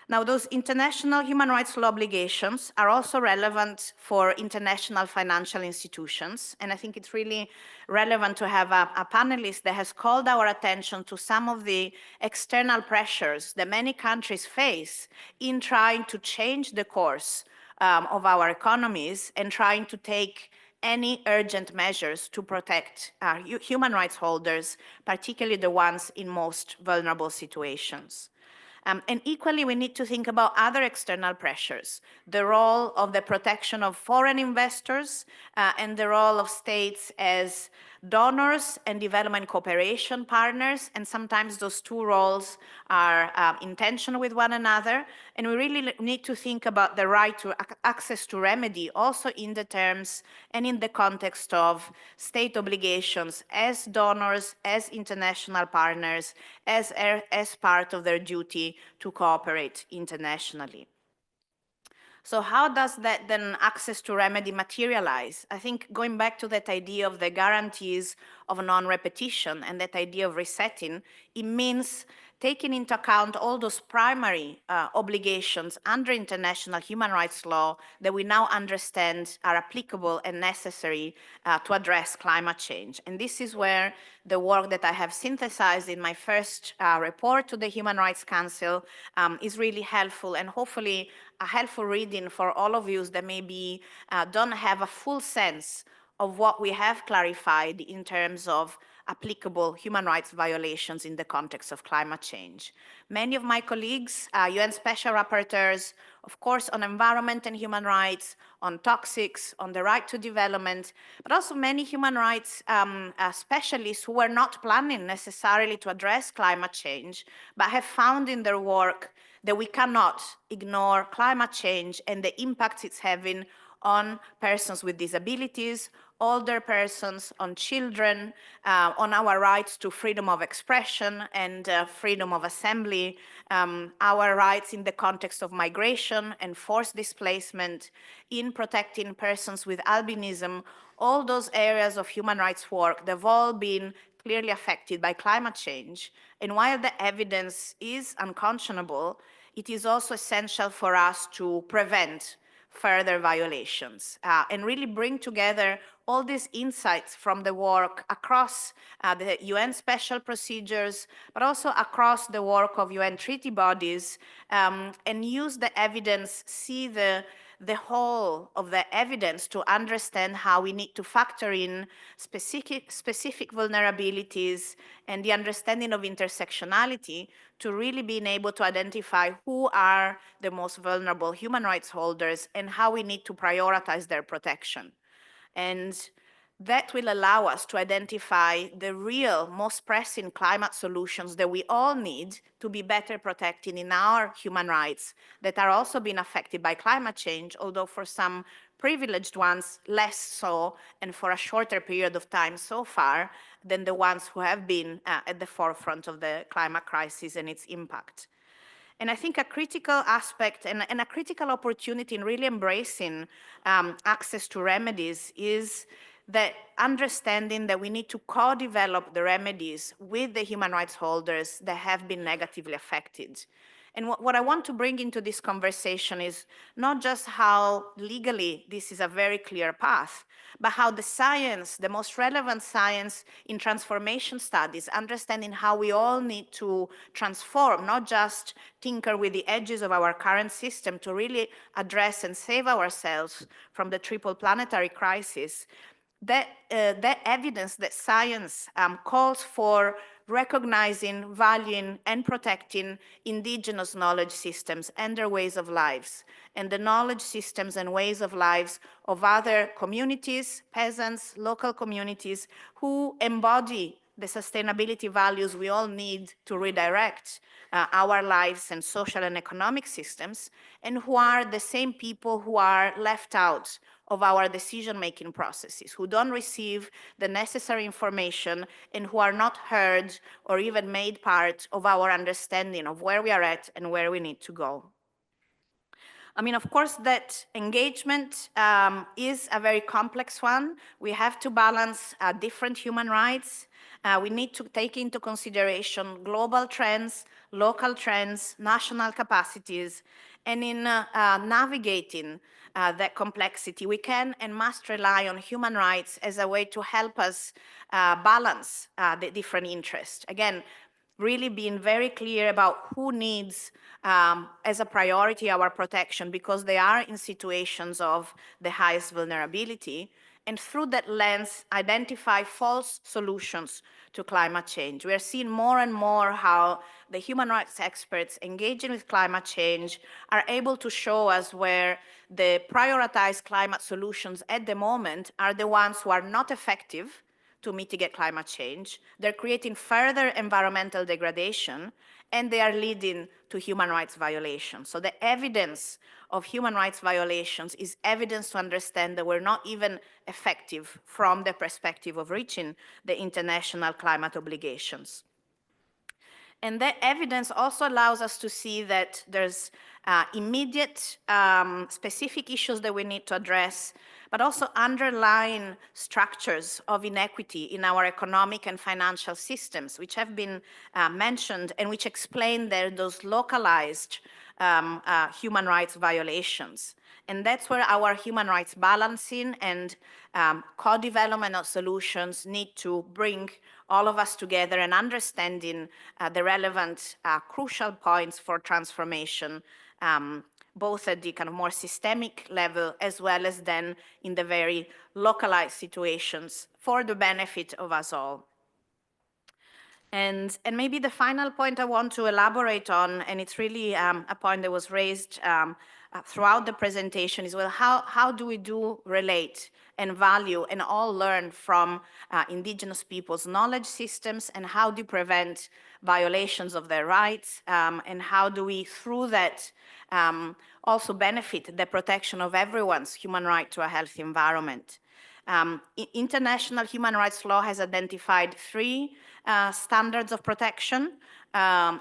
Now, those international human rights law obligations are also relevant for international financial institutions. And I think it's really relevant to have a panelist that has called our attention to some of the external pressures that many countries face in trying to change the course of our economies and trying to take any urgent measures to protect human rights holders, particularly the ones in most vulnerable situations. And equally, we need to think about other external pressures, the role of the protection of foreign investors and the role of states as donors and development cooperation partners, and sometimes those two roles are in tension with one another. And we really need to think about the right to access to remedy also in the terms and in the context of state obligations as donors, as international partners, as part of their duty to cooperate internationally. So how does that then access to remedy materialize? I think going back to that idea of the guarantees of non-repetition and that idea of resetting, it means taking into account all those primary obligations under international human rights law that we now understand are applicable and necessary to address climate change. And this is where the work that I have synthesized in my first report to the Human Rights Council is really helpful, and hopefully a helpful reading for all of you that maybe don't have a full sense of what we have clarified in terms of applicable human rights violations in the context of climate change. Many of my colleagues, UN special rapporteurs, of course, on environment and human rights, on toxics, on the right to development, but also many human rights specialists who were not planning necessarily to address climate change, but have found in their work that we cannot ignore climate change and the impacts it's having on persons with disabilities, older persons, on children, on our rights to freedom of expression and freedom of assembly, our rights in the context of migration and forced displacement, in protecting persons with albinism. All those areas of human rights work, they've all been clearly affected by climate change. And while the evidence is unconscionable, it is also essential for us to prevent further violations and really bring together all these insights from the work across the UN special procedures, but also across the work of UN treaty bodies, and use the evidence, see the whole of the evidence to understand how we need to factor in specific vulnerabilities and the understanding of intersectionality to really being able to identify who are the most vulnerable human rights holders and how we need to prioritize their protection. And that will allow us to identify the real, most pressing climate solutions that we all need to be better protected in our human rights that are also being affected by climate change, although for some privileged ones, less so, and for a shorter period of time so far than the ones who have been at the forefront of the climate crisis and its impact. And I think a critical aspect and a critical opportunity in really embracing access to remedies is the understanding that we need to co-develop the remedies with the human rights holders that have been negatively affected. And what I want to bring into this conversation is not just how legally this is a very clear path, but how the science, the most relevant science in transformation studies, understanding how we all need to transform, not just tinker with the edges of our current system to really address and save ourselves from the triple planetary crisis, that evidence, that science calls for recognizing, valuing, and protecting indigenous knowledge systems and their ways of lives, and the knowledge systems and ways of lives of other communities, peasants, local communities, who embody the sustainability values we all need to redirect our lives and social and economic systems, and who are the same people who are left out of our decision-making processes, who don't receive the necessary information and who are not heard or even made part of our understanding of where we are at and where we need to go. I mean, of course, that engagement is a very complex one. We have to balance different human rights. We need to take into consideration global trends, local trends, national capacities, and in navigating that complexity, we can and must rely on human rights as a way to help us balance the different interests. Again, really being very clear about who needs as a priority our protection because they are in situations of the highest vulnerability, and through that lens identify false solutions to climate change. We are seeing more and more how the human rights experts engaging with climate change are able to show us where the prioritized climate solutions at the moment are the ones who are not effective to mitigate climate change. They're creating further environmental degradation, and they are leading to human rights violations. So the evidence of human rights violations is evidence to understand that we're not even effective from the perspective of reaching the international climate obligations. And that evidence also allows us to see that there's immediate specific issues that we need to address, but also underlying structures of inequity in our economic and financial systems, which have been mentioned and which explain those localized human rights violations. And that's where our human rights balancing and co-development of solutions need to bring all of us together and understanding the relevant crucial points for transformation, both at the kind of more systemic level as well as then in the very localized situations for the benefit of us all. And maybe the final point I want to elaborate on, and it's really a point that was raised throughout the presentation, is, well, how do we relate and value and all learn from indigenous peoples' knowledge systems, and how do we prevent violations of their rights, and how do we, through that, also benefit the protection of everyone's human right to a healthy environment. International human rights law has identified three standards of protection: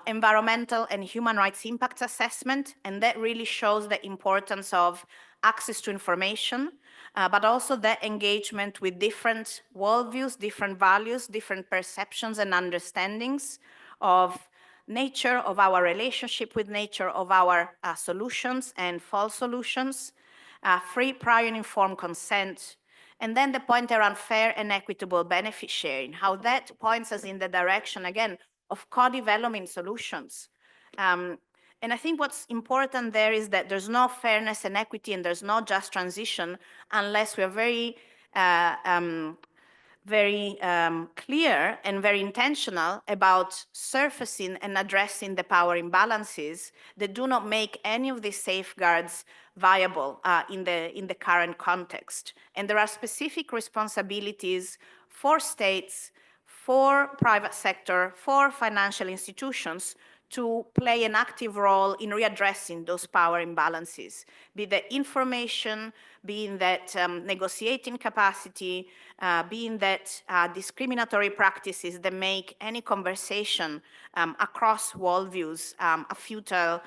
environmental and human rights impact assessment, and that really shows the importance of access to information, but also the engagement with different worldviews, different values, different perceptions and understandings of nature, of our relationship with nature, of our solutions and false solutions, free, prior, and informed consent. And then the point around fair and equitable benefit sharing, how that points us in the direction, again, of co-developing solutions. And I think what's important there is that there's no fairness and equity and there's no just transition unless we're very clear and very intentional about surfacing and addressing the power imbalances that do not make any of these safeguards viable in the current context. And there are specific responsibilities for states, for private sector, for financial institutions to play an active role in readdressing those power imbalances, be that information, being that negotiating capacity, being that discriminatory practices that make any conversation across worldviews a futile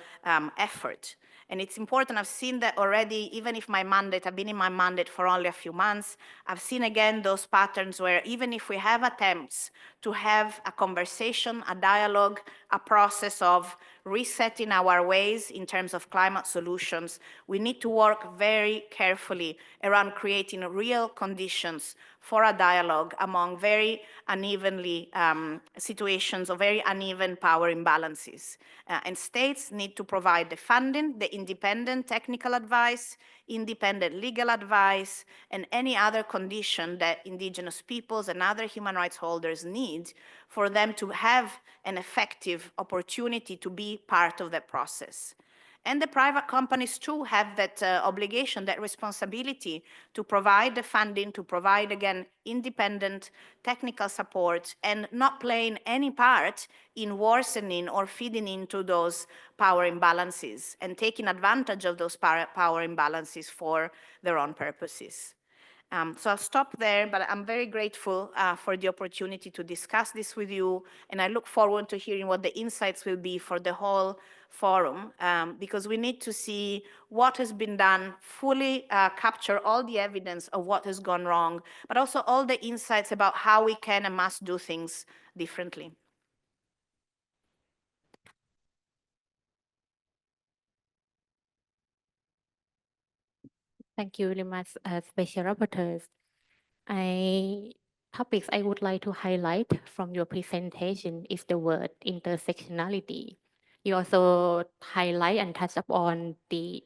effort. And it's important, I've seen that already, even if I've been in my mandate for only a few months, I've seen again those patterns where even if we have attempts to have a conversation, a dialogue, a process of resetting our ways in terms of climate solutions, we need to work very carefully around creating real conditions for a dialogue among very unevenly situations of very uneven power imbalances. And states need to provide the funding, the independent technical advice, independent legal advice, and any other condition that indigenous peoples and other human rights holders need for them to have an effective opportunity to be part of that process. And the private companies too have that obligation, that responsibility to provide the funding, to provide, again, independent technical support, and not playing any part in worsening or feeding into those power imbalances and taking advantage of those power imbalances for their own purposes. So I'll stop there, but I'm very grateful for the opportunity to discuss this with you, and I look forward to hearing what the insights will be for the whole forum, because we need to see what has been done, fully capture all the evidence of what has gone wrong, but also all the insights about how we can and must do things differently. Thank you very much, Special Rapporteurs. I topics I would like to highlight from your presentation is the word intersectionality. You also highlight and touch upon the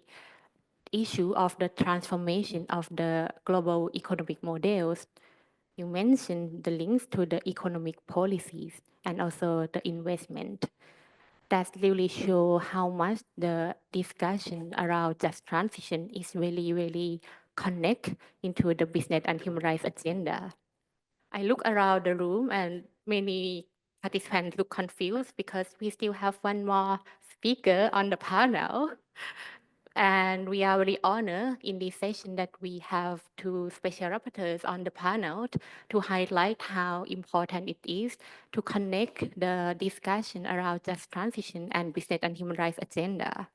issue of the transformation of the global economic models. You mentioned the links to the economic policies and also the investment. That really show how much the discussion around just transition is really connect into the business and human rights agenda. I look around the room and many participants look confused because we still have one more speaker on the panel. And we are very honored in this session that we have two special rapporteurs on the panel to highlight how important it is to connect the discussion around just transition and business and human rights agenda.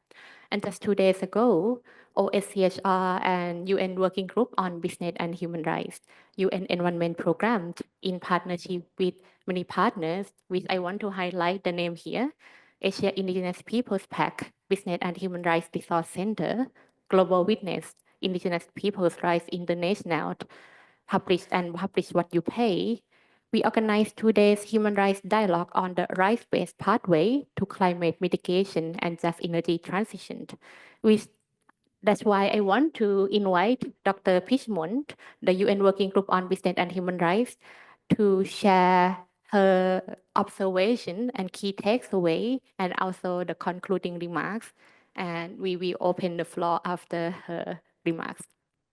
And just 2 days ago, OSCHR and UN Working Group on Business and Human Rights, UN Environment Program, in partnership with many partners, which I want to highlight the name here, Asia Indigenous Peoples Pact, Business and Human Rights Resource Center, Global Witness, Indigenous Peoples Rights International, Publish What You Pay. We organized 2 days human rights dialogue on the rights-based pathway to climate mitigation and just energy transition. That's why I want to invite Dr. Pishmont, the UN Working Group on Business and Human Rights, to share her observation and key takeaway and also the concluding remarks. And we will open the floor after her remarks.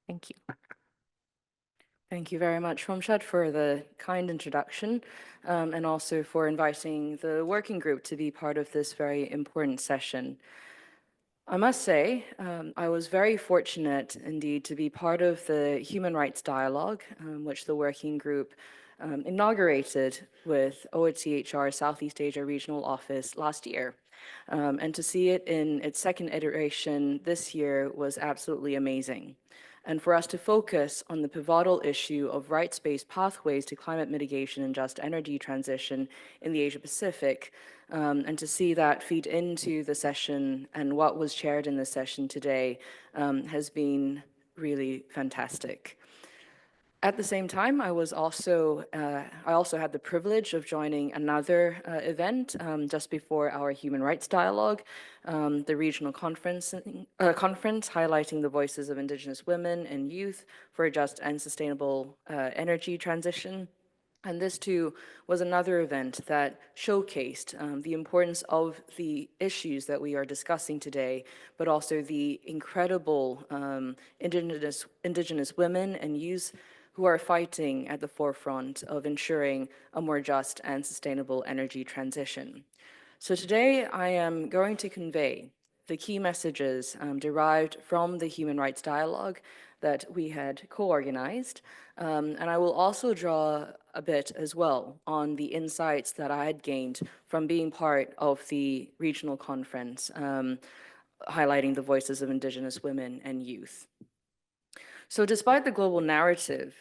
Thank you. Thank you very much, Romchad, for the kind introduction and also for inviting the working group to be part of this very important session. I must say, I was very fortunate indeed to be part of the human rights dialogue, which the working group inaugurated with OHCHR Southeast Asia Regional Office last year. And to see it in its second iteration this year was absolutely amazing. And for us to focus on the pivotal issue of rights-based pathways to climate mitigation and just energy transition in the Asia-Pacific, and to see that feed into the session and what was shared in the session today has been really fantastic. At the same time, I also had the privilege of joining another event just before our human rights dialogue, the regional conference highlighting the voices of Indigenous women and youth for a just and sustainable energy transition. And this too was another event that showcased the importance of the issues that we are discussing today, but also the incredible Indigenous women and youth who are fighting at the forefront of ensuring a more just and sustainable energy transition. So today I am going to convey the key messages derived from the human rights dialogue that we had co-organized, and I will also draw a bit as well on the insights that I had gained from being part of the regional conference, highlighting the voices of Indigenous women and youth. So despite the global narrative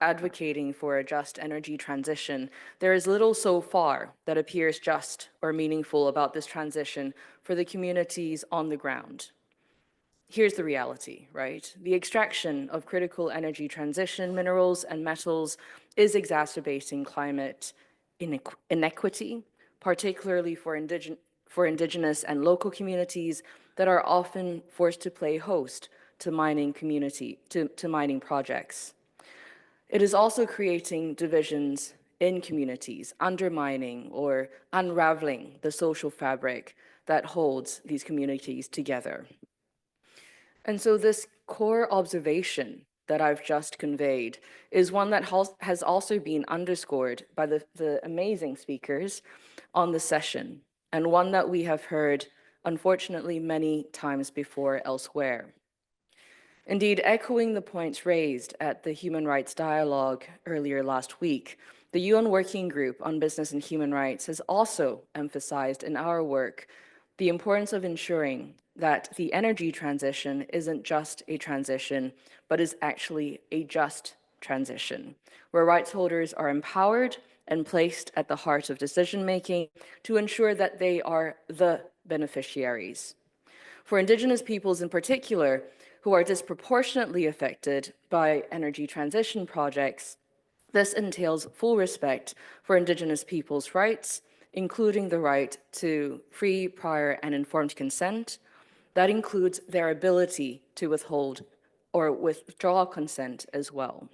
advocating for a just energy transition, there is little so far that appears just or meaningful about this transition for the communities on the ground. Here's the reality, right? The extraction of critical energy transition minerals and metals is exacerbating climate inequity, particularly for Indigenous and local communities that are often forced to play host to mining mining projects. It is also creating divisions in communities, undermining or unraveling the social fabric that holds these communities together. And so this core observation that I've just conveyed is one that has also been underscored by the amazing speakers on the session, and one that we have heard, unfortunately, many times before elsewhere. Indeed, echoing the points raised at the Human Rights Dialogue earlier last week, the UN Working Group on Business and Human Rights has also emphasized in our work the importance of ensuring that the energy transition isn't just a transition, but is actually a just transition, where rights holders are empowered and placed at the heart of decision-making to ensure that they are the beneficiaries. For Indigenous peoples in particular, who are disproportionately affected by energy transition projects, This entails full respect for Indigenous peoples' rights, including the right to free, prior, and informed consent. That includes their ability to withhold or withdraw consent as well.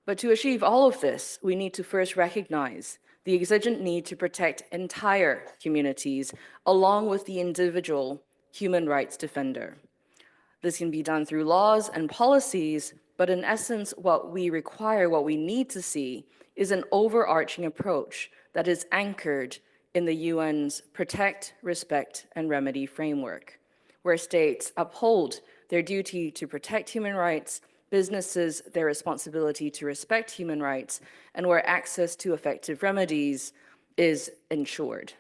But to achieve all of this, we need to first recognize the exigent need to protect entire communities along with the individual human rights defender. This can be done through laws and policies, but in essence, what we require, what we need to see, is an overarching approach that is anchored in the UN's Protect, Respect, and Remedy framework, where states uphold their duty to protect human rights, businesses their responsibility to respect human rights, and where access to effective remedies is ensured.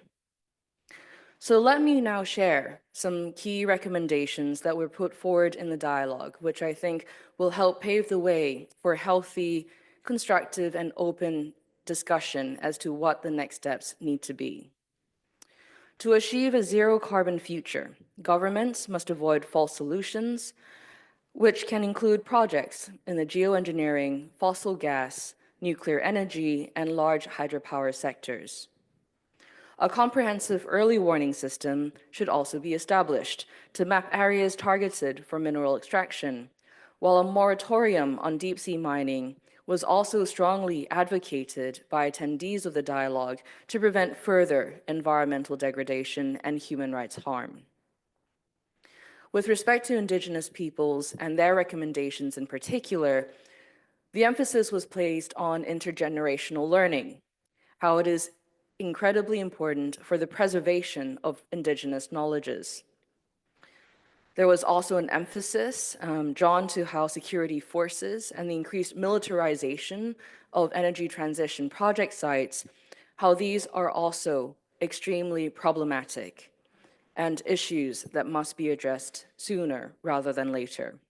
So let me now share some key recommendations that were put forward in the dialogue, which I think will help pave the way for healthy, constructive, and open discussion as to what the next steps need to be. To achieve a zero carbon future, governments must avoid false solutions, which can include projects in the geoengineering, fossil gas, nuclear energy, and large hydropower sectors. A comprehensive early warning system should also be established to map areas targeted for mineral extraction, while a moratorium on deep-sea mining was also strongly advocated by attendees of the dialogue to prevent further environmental degradation and human rights harm. With respect to Indigenous peoples and their recommendations in particular, the emphasis was placed on intergenerational learning, how it is incredibly important for the preservation of Indigenous knowledges. There was also an emphasis drawn to how security forces and the increased militarization of energy transition project sites, how these are also extremely problematic and issues that must be addressed sooner rather than later.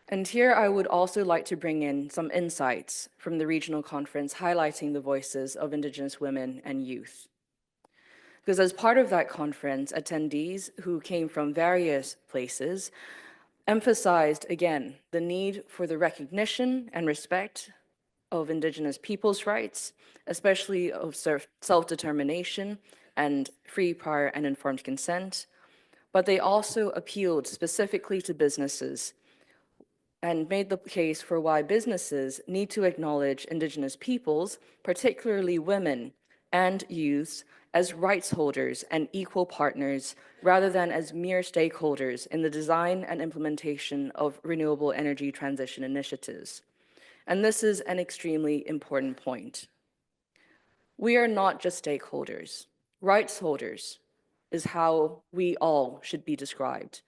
And here I would also like to bring in some insights from the regional conference highlighting the voices of Indigenous women and youth. Because as part of that conference, attendees who came from various places emphasized, again, the need for the recognition and respect of Indigenous peoples' rights, especially of self-determination and free, prior, and informed consent. But they also appealed specifically to businesses and made the case for why businesses need to acknowledge Indigenous peoples, particularly women and youths, as rights holders and equal partners, rather than as mere stakeholders in the design and implementation of renewable energy transition initiatives. And this is an extremely important point. We are not just stakeholders. Rights holders is how we all should be described.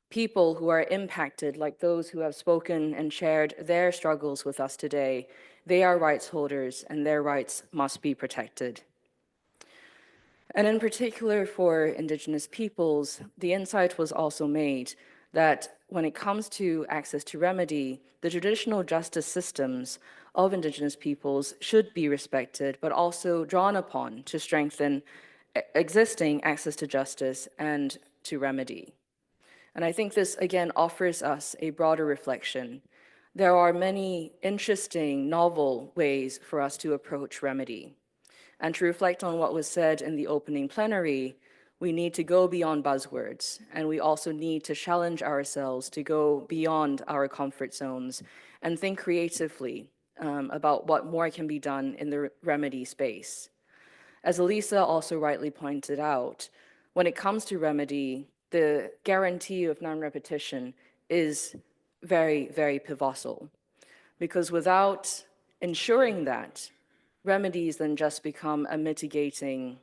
People who are impacted, like those who have spoken and shared their struggles with us today, they are rights holders and their rights must be protected. And in particular for Indigenous peoples, the insight was also made that when it comes to access to remedy, the traditional justice systems of Indigenous peoples should be respected, but also drawn upon to strengthen existing access to justice and to remedy. And I think this, again, offers us a broader reflection. There are many interesting, novel ways for us to approach remedy. And to reflect on what was said in the opening plenary, we need to go beyond buzzwords, and we also need to challenge ourselves to go beyond our comfort zones and think creatively about what more can be done in the remedy space. As Elisa also rightly pointed out, when it comes to remedy, the guarantee of non-repetition is very, very pivotal, because without ensuring that, remedies then just become a mitigating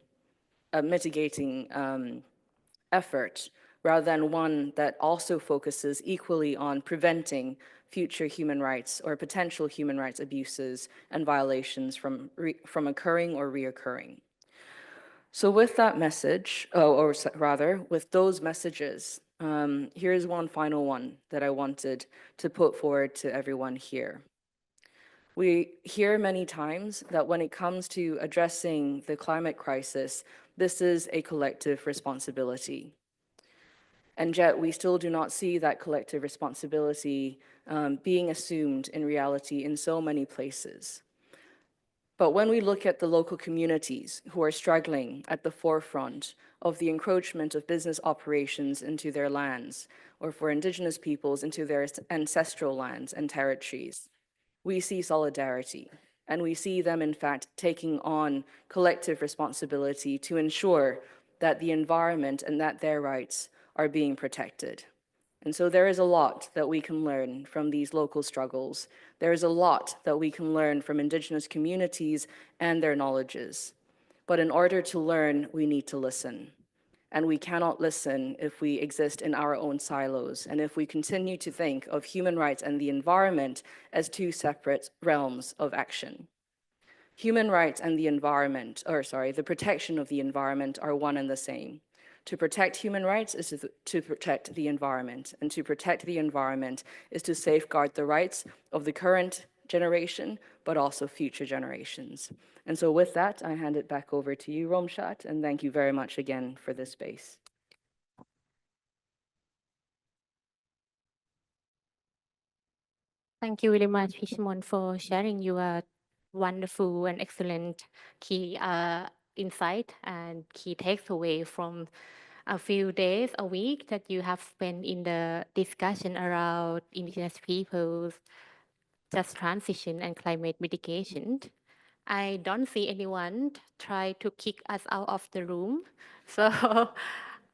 effort, rather than one that also focuses equally on preventing future human rights or potential human rights abuses and violations from occurring or reoccurring. So with that message, or rather, with those messages, here's one final one that I wanted to put forward to everyone here. We hear many times that when it comes to addressing the climate crisis, this is a collective responsibility. And yet we still do not see that collective responsibility being assumed in reality in so many places. But when we look at the local communities who are struggling at the forefront of the encroachment of business operations into their lands, or for Indigenous peoples into their ancestral lands and territories, we see solidarity. And we see them, in fact, taking on collective responsibility to ensure that the environment and that their rights are being protected. And so there is a lot that we can learn from these local struggles. There is a lot that we can learn from Indigenous communities and their knowledges. But in order to learn, we need to listen. And we cannot listen if we exist in our own silos and if we continue to think of human rights and the environment as two separate realms of action. Human rights and the environment, the protection of the environment are one and the same. To protect human rights is to protect the environment, and to protect the environment is to safeguard the rights of the current generation, but also future generations. And so with that, I hand it back over to you, Romshat, and thank you very much again for this space. Thank you very much, Pishmon, for sharing your wonderful and excellent key insight and key takeaway from a few days, a week that you have spent in the discussion around Indigenous peoples, just transition and climate mitigation. I don't see anyone try to kick us out of the room. So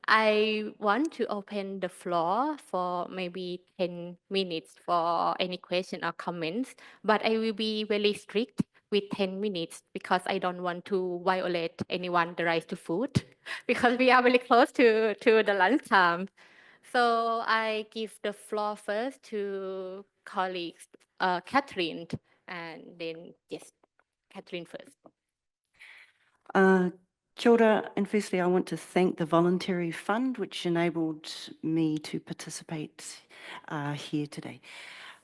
I want to open the floor for maybe 10 minutes for any question or comments, but I will be very strict with 10 minutes because I don't want to violate anyone the right to food because we are very close to the lunchtime. So I give the floor first to colleagues, Catherine, and then yes, Catherine first. Kia ora, and firstly I want to thank the Voluntary Fund which enabled me to participate here today.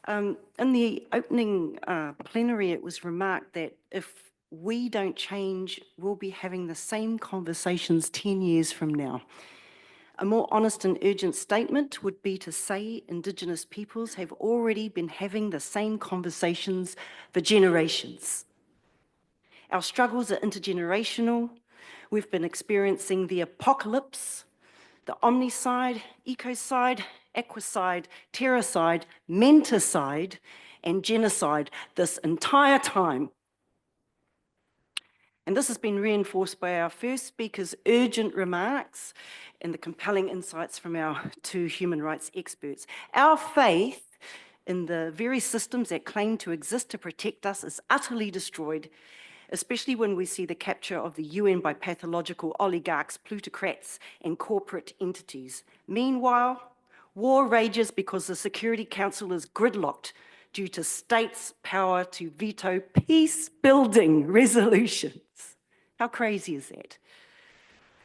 In the opening plenary it was remarked that if we don't change, we'll be having the same conversations 10 years from now. A more honest and urgent statement would be to say Indigenous peoples have already been having the same conversations for generations. Our struggles are intergenerational. We've been experiencing the apocalypse, the omnicide, ecocide, aquacide, terroricide, menticide, and genocide this entire time. And this has been reinforced by our first speaker's urgent remarks and the compelling insights from our two human rights experts. Our faith in the very systems that claim to exist to protect us is utterly destroyed, especially when we see the capture of the UN by pathological oligarchs, plutocrats, and corporate entities. Meanwhile, war rages because the Security Council is gridlocked due to states' power to veto peace-building resolutions. How crazy is that?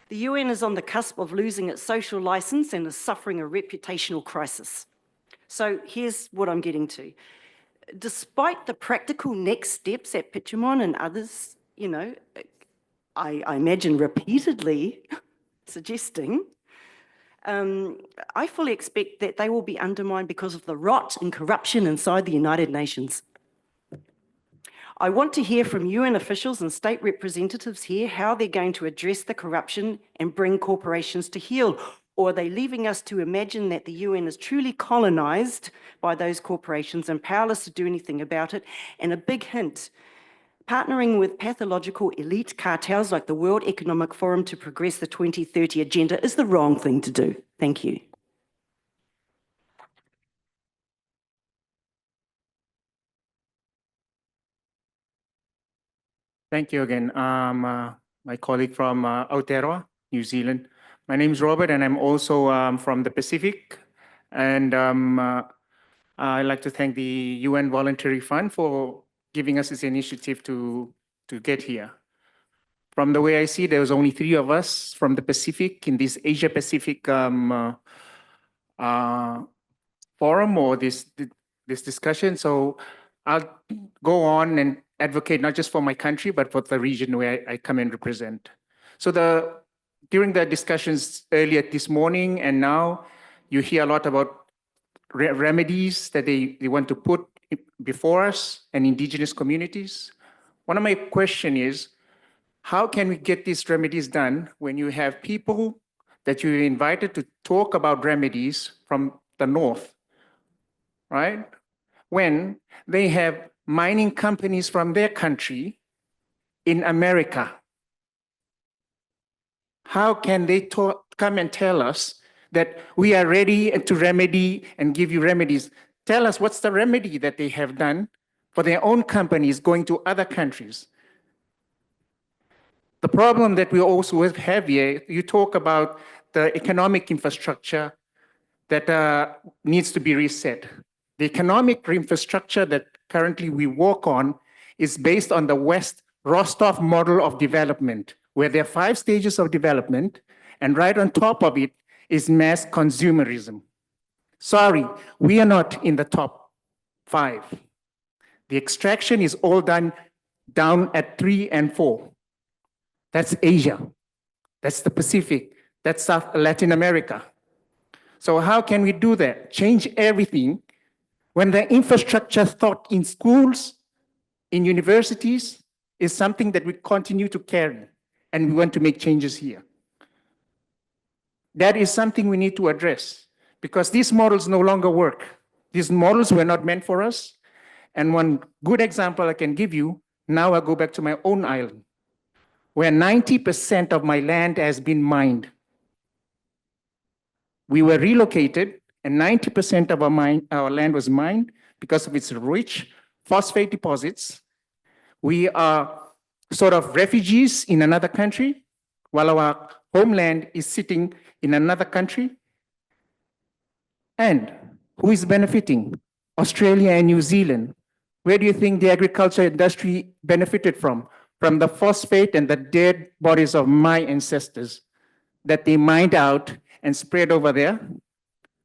The UN is on the cusp of losing its social license and is suffering a reputational crisis. So here's what I'm getting to. Despite the practical next steps that Pichamon and others, I imagine repeatedly suggesting, I fully expect that they will be undermined because of the rot and corruption inside the United Nations. I want to hear from UN officials and state representatives here how they're going to address the corruption and bring corporations to heel. Or are they leaving us to imagine that the UN is truly colonized by those corporations and powerless to do anything about it? And a big hint, partnering with pathological elite cartels like the World Economic Forum to progress the 2030 agenda is the wrong thing to do. Thank you. Thank you again. My colleague from Aotearoa, New Zealand. My name is Robert and I'm also from the Pacific. And I'd like to thank the UN Voluntary Fund for giving us this initiative to get here. From the way I see, there was only 3 of us from the Pacific in this Asia Pacific forum or this discussion. So I'll go on and advocate not just for my country, but for the region where I come and represent. So during the discussions earlier this morning and now, You hear a lot about remedies that they want to put before us and indigenous communities. One of my question is, how can we get these remedies done when you have people that you invited to talk about remedies from the north, right? When they have mining companies from their country in America. How can they come and tell us that we are ready to remedy and give you remedies? Tell us what's the remedy that they have done for their own companies going to other countries. The problem that we also have here, you talk about the economic infrastructure that needs to be reset. The economic infrastructure that currently we work on is based on the West Rostov model of development, where there are 5 stages of development, and right on top of it is mass consumerism. Sorry, we are not in the top 5. The extraction is all done down at 3 and 4. That's Asia. That's the Pacific. That's South Latin America. So how can we do that? Change everything when the infrastructure taught in schools, in universities, is something that we continue to carry, and we want to make changes here. That is something we need to address, because these models no longer work. These models were not meant for us. And one good example I can give you, now I go back to my own island, where 90% of my land has been mined. We were relocated, and 90% of our land was mined because of its rich phosphate deposits. We are sort of refugees in another country, while our homeland is sitting in another country. And who is benefiting? Australia and New Zealand. Where do you think the agriculture industry benefited from? From the phosphate and the dead bodies of my ancestors that they mined out and spread over there.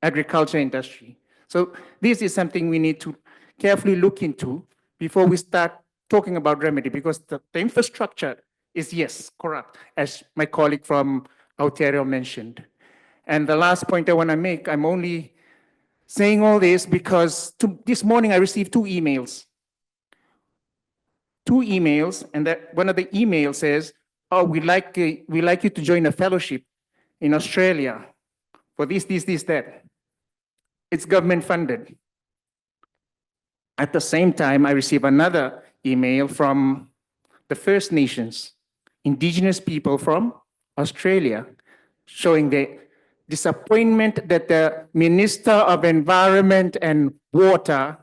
Agriculture industry. So this is something we need to carefully look into before we start talking about remedy, because the infrastructure is, yes, corrupt, as my colleague from Ontario mentioned. And the last point I want to make, I'm only saying all this because this morning I received 2 emails. 2 emails, and that one of the emails says, oh, we'd like you to join a fellowship in Australia for this, that. It's government funded. At the same time, I received another email from the First Nations, indigenous people from Australia, showing the disappointment that the Minister of Environment and Water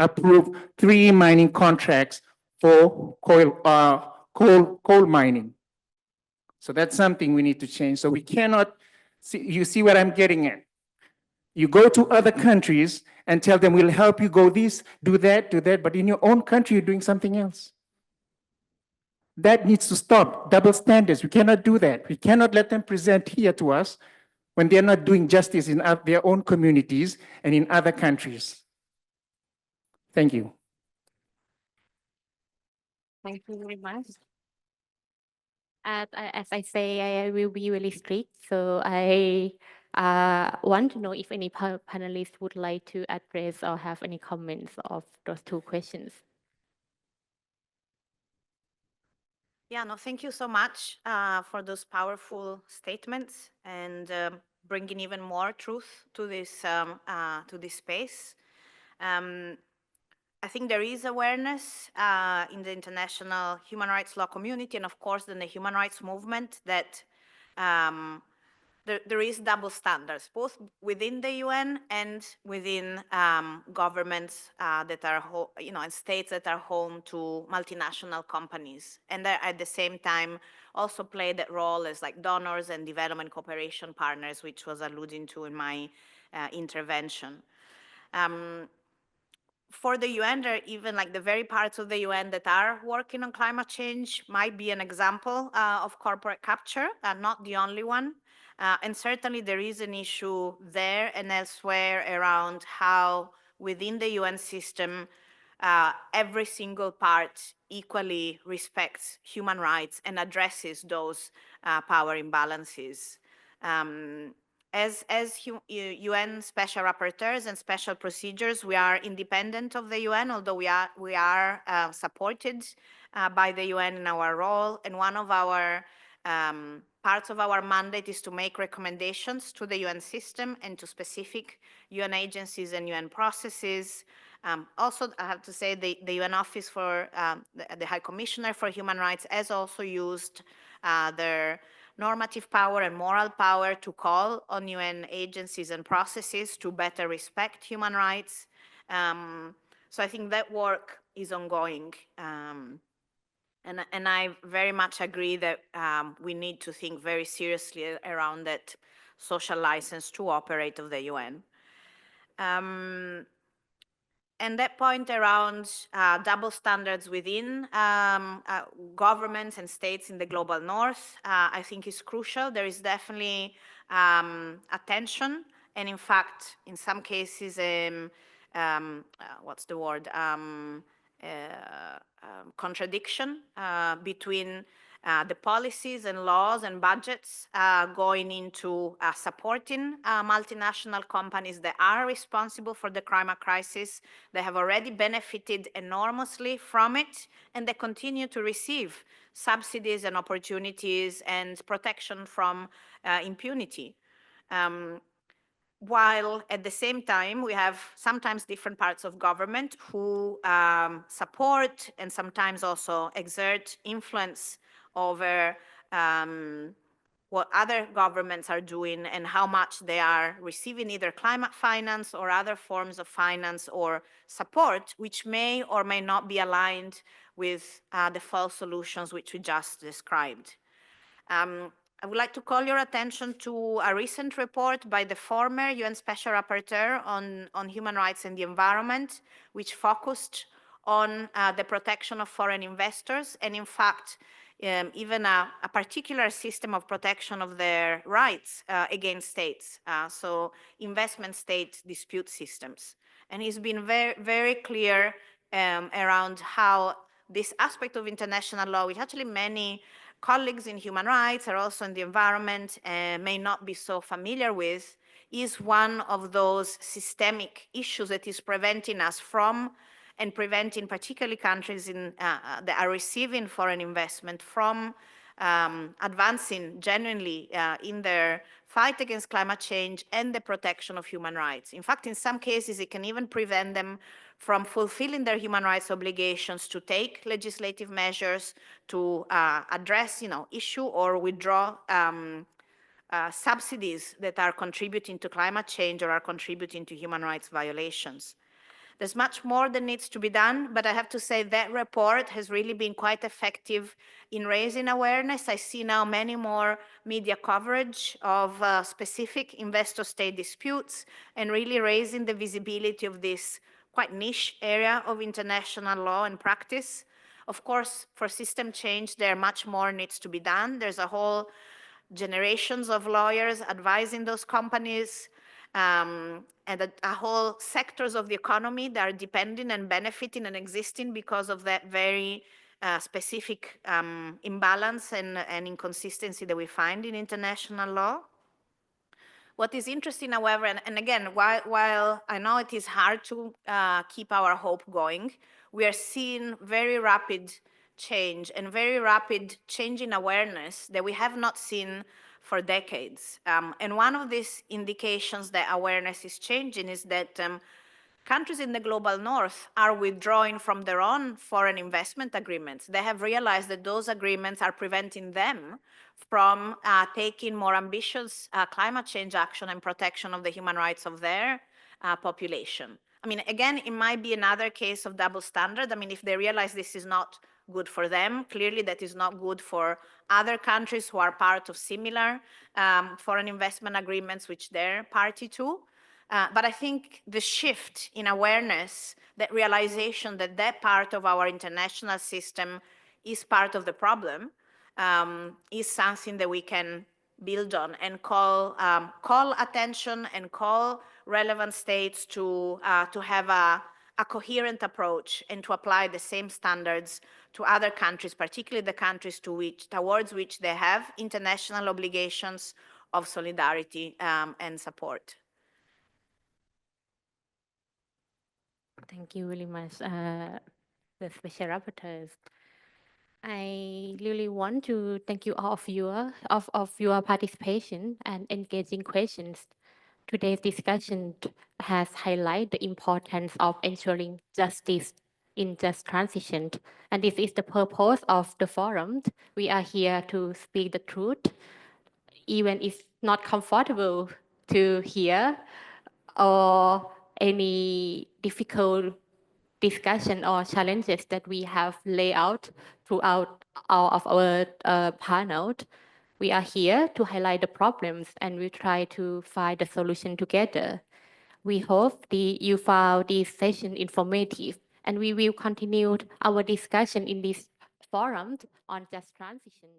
approved 3 mining contracts for coal mining. So that's something we need to change. So we cannot, you see what I'm getting at? You go to other countries and tell them, we'll help you go this, do that, but in your own country, you're doing something else. That needs to stop. Double standards, we cannot do that. We cannot let them present here to us when they're not doing justice in their own communities and in other countries. Thank you. Thank you very much. As I say, I will be really strict. So I want to know if any panelists would like to address or have any comments of those 2 questions. Yeah, no, thank you so much for those powerful statements and bringing even more truth to this space. I think there is awareness in the international human rights law community and, of course, in the human rights movement that there is double standards, both within the UN and within governments that are, and states that are home to multinational companies, and that at the same time also play that role as like donors and development cooperation partners, which was alluding to in my intervention. For the UN, there are even like the very parts of the UN that are working on climate change might be an example of corporate capture, not the only one. And certainly there is an issue there and elsewhere around how within the UN system, every single part equally respects human rights and addresses those power imbalances. As UN special rapporteurs and special procedures, we are independent of the UN, although we are supported by the UN in our role. And one of our parts of our mandate is to make recommendations to the UN system and to specific UN agencies and UN processes. Also, I have to say the UN Office for the High Commissioner for Human Rights has also used their normative power and moral power to call on UN agencies and processes to better respect human rights. So I think that work is ongoing. And I very much agree that we need to think very seriously around that social license to operate of the UN. And that point around double standards within governments and states in the global north, I think is crucial. There is definitely a tension, and in fact, in some cases, what's the word? Contradiction between the policies and laws and budgets going into supporting multinational companies that are responsible for the climate crisis. They have already benefited enormously from it, and they continue to receive subsidies and opportunities and protection from impunity. While at the same time, we have sometimes different parts of government who support and sometimes also exert influence over what other governments are doing and how much they are receiving either climate finance or other forms of finance or support, which may or may not be aligned with the false solutions which we just described. I would like to call your attention to a recent report by the former UN Special Rapporteur on Human Rights and the Environment, which focused on the protection of foreign investors and, in fact, even a particular system of protection of their rights against states, so investment state dispute systems. And he's been very, very clear around how this aspect of international law, which actually many colleagues in human rights or also in the environment may not be so familiar with, is one of those systemic issues that is preventing us from and preventing particularly countries that are receiving foreign investment from advancing genuinely in their fight against climate change and the protection of human rights. In fact, in some cases, it can even prevent them from fulfilling their human rights obligations to take legislative measures to address, issue or withdraw subsidies that are contributing to climate change or are contributing to human rights violations. There's much more that needs to be done, but I have to say that report has really been quite effective in raising awareness. I see now many more media coverage of specific investor-state disputes and really raising the visibility of this quite niche area of international law and practice. Of course, for system change, there much more needs to be done. There's a whole generations of lawyers advising those companies and a whole sectors of the economy that are depending and benefiting and existing because of that very specific imbalance and inconsistency that we find in international law. What is interesting, however, and again, while I know it is hard to keep our hope going, we are seeing very rapid change and very rapid change in awareness that we have not seen for decades. And one of these indications that awareness is changing is that countries in the global north are withdrawing from their own foreign investment agreements. They have realized that those agreements are preventing them from taking more ambitious climate change action and protection of the human rights of their population. I mean, again, it might be another case of double standard. I mean, if they realize this is not good for them, clearly that is not good for other countries who are part of similar foreign investment agreements which they're party to. But I think the shift in awareness, that realization that that part of our international system is part of the problem, is something that we can build on and call attention and call relevant states to have a coherent approach and to apply the same standards to other countries, particularly the countries towards which they have international obligations of solidarity and support. Thank you very much, the special rapporteurs. I really want to thank you all of your participation and engaging questions. Today's discussion has highlighted the importance of ensuring justice in just transition. And this is the purpose of the forum. We are here to speak the truth, even if it's not comfortable to hear or any difficult discussion or challenges that we have laid out throughout all of our panel. We are here to highlight the problems and we try to find the solution together. We hope you found this session informative and we will continue our discussion in this forum on just transition.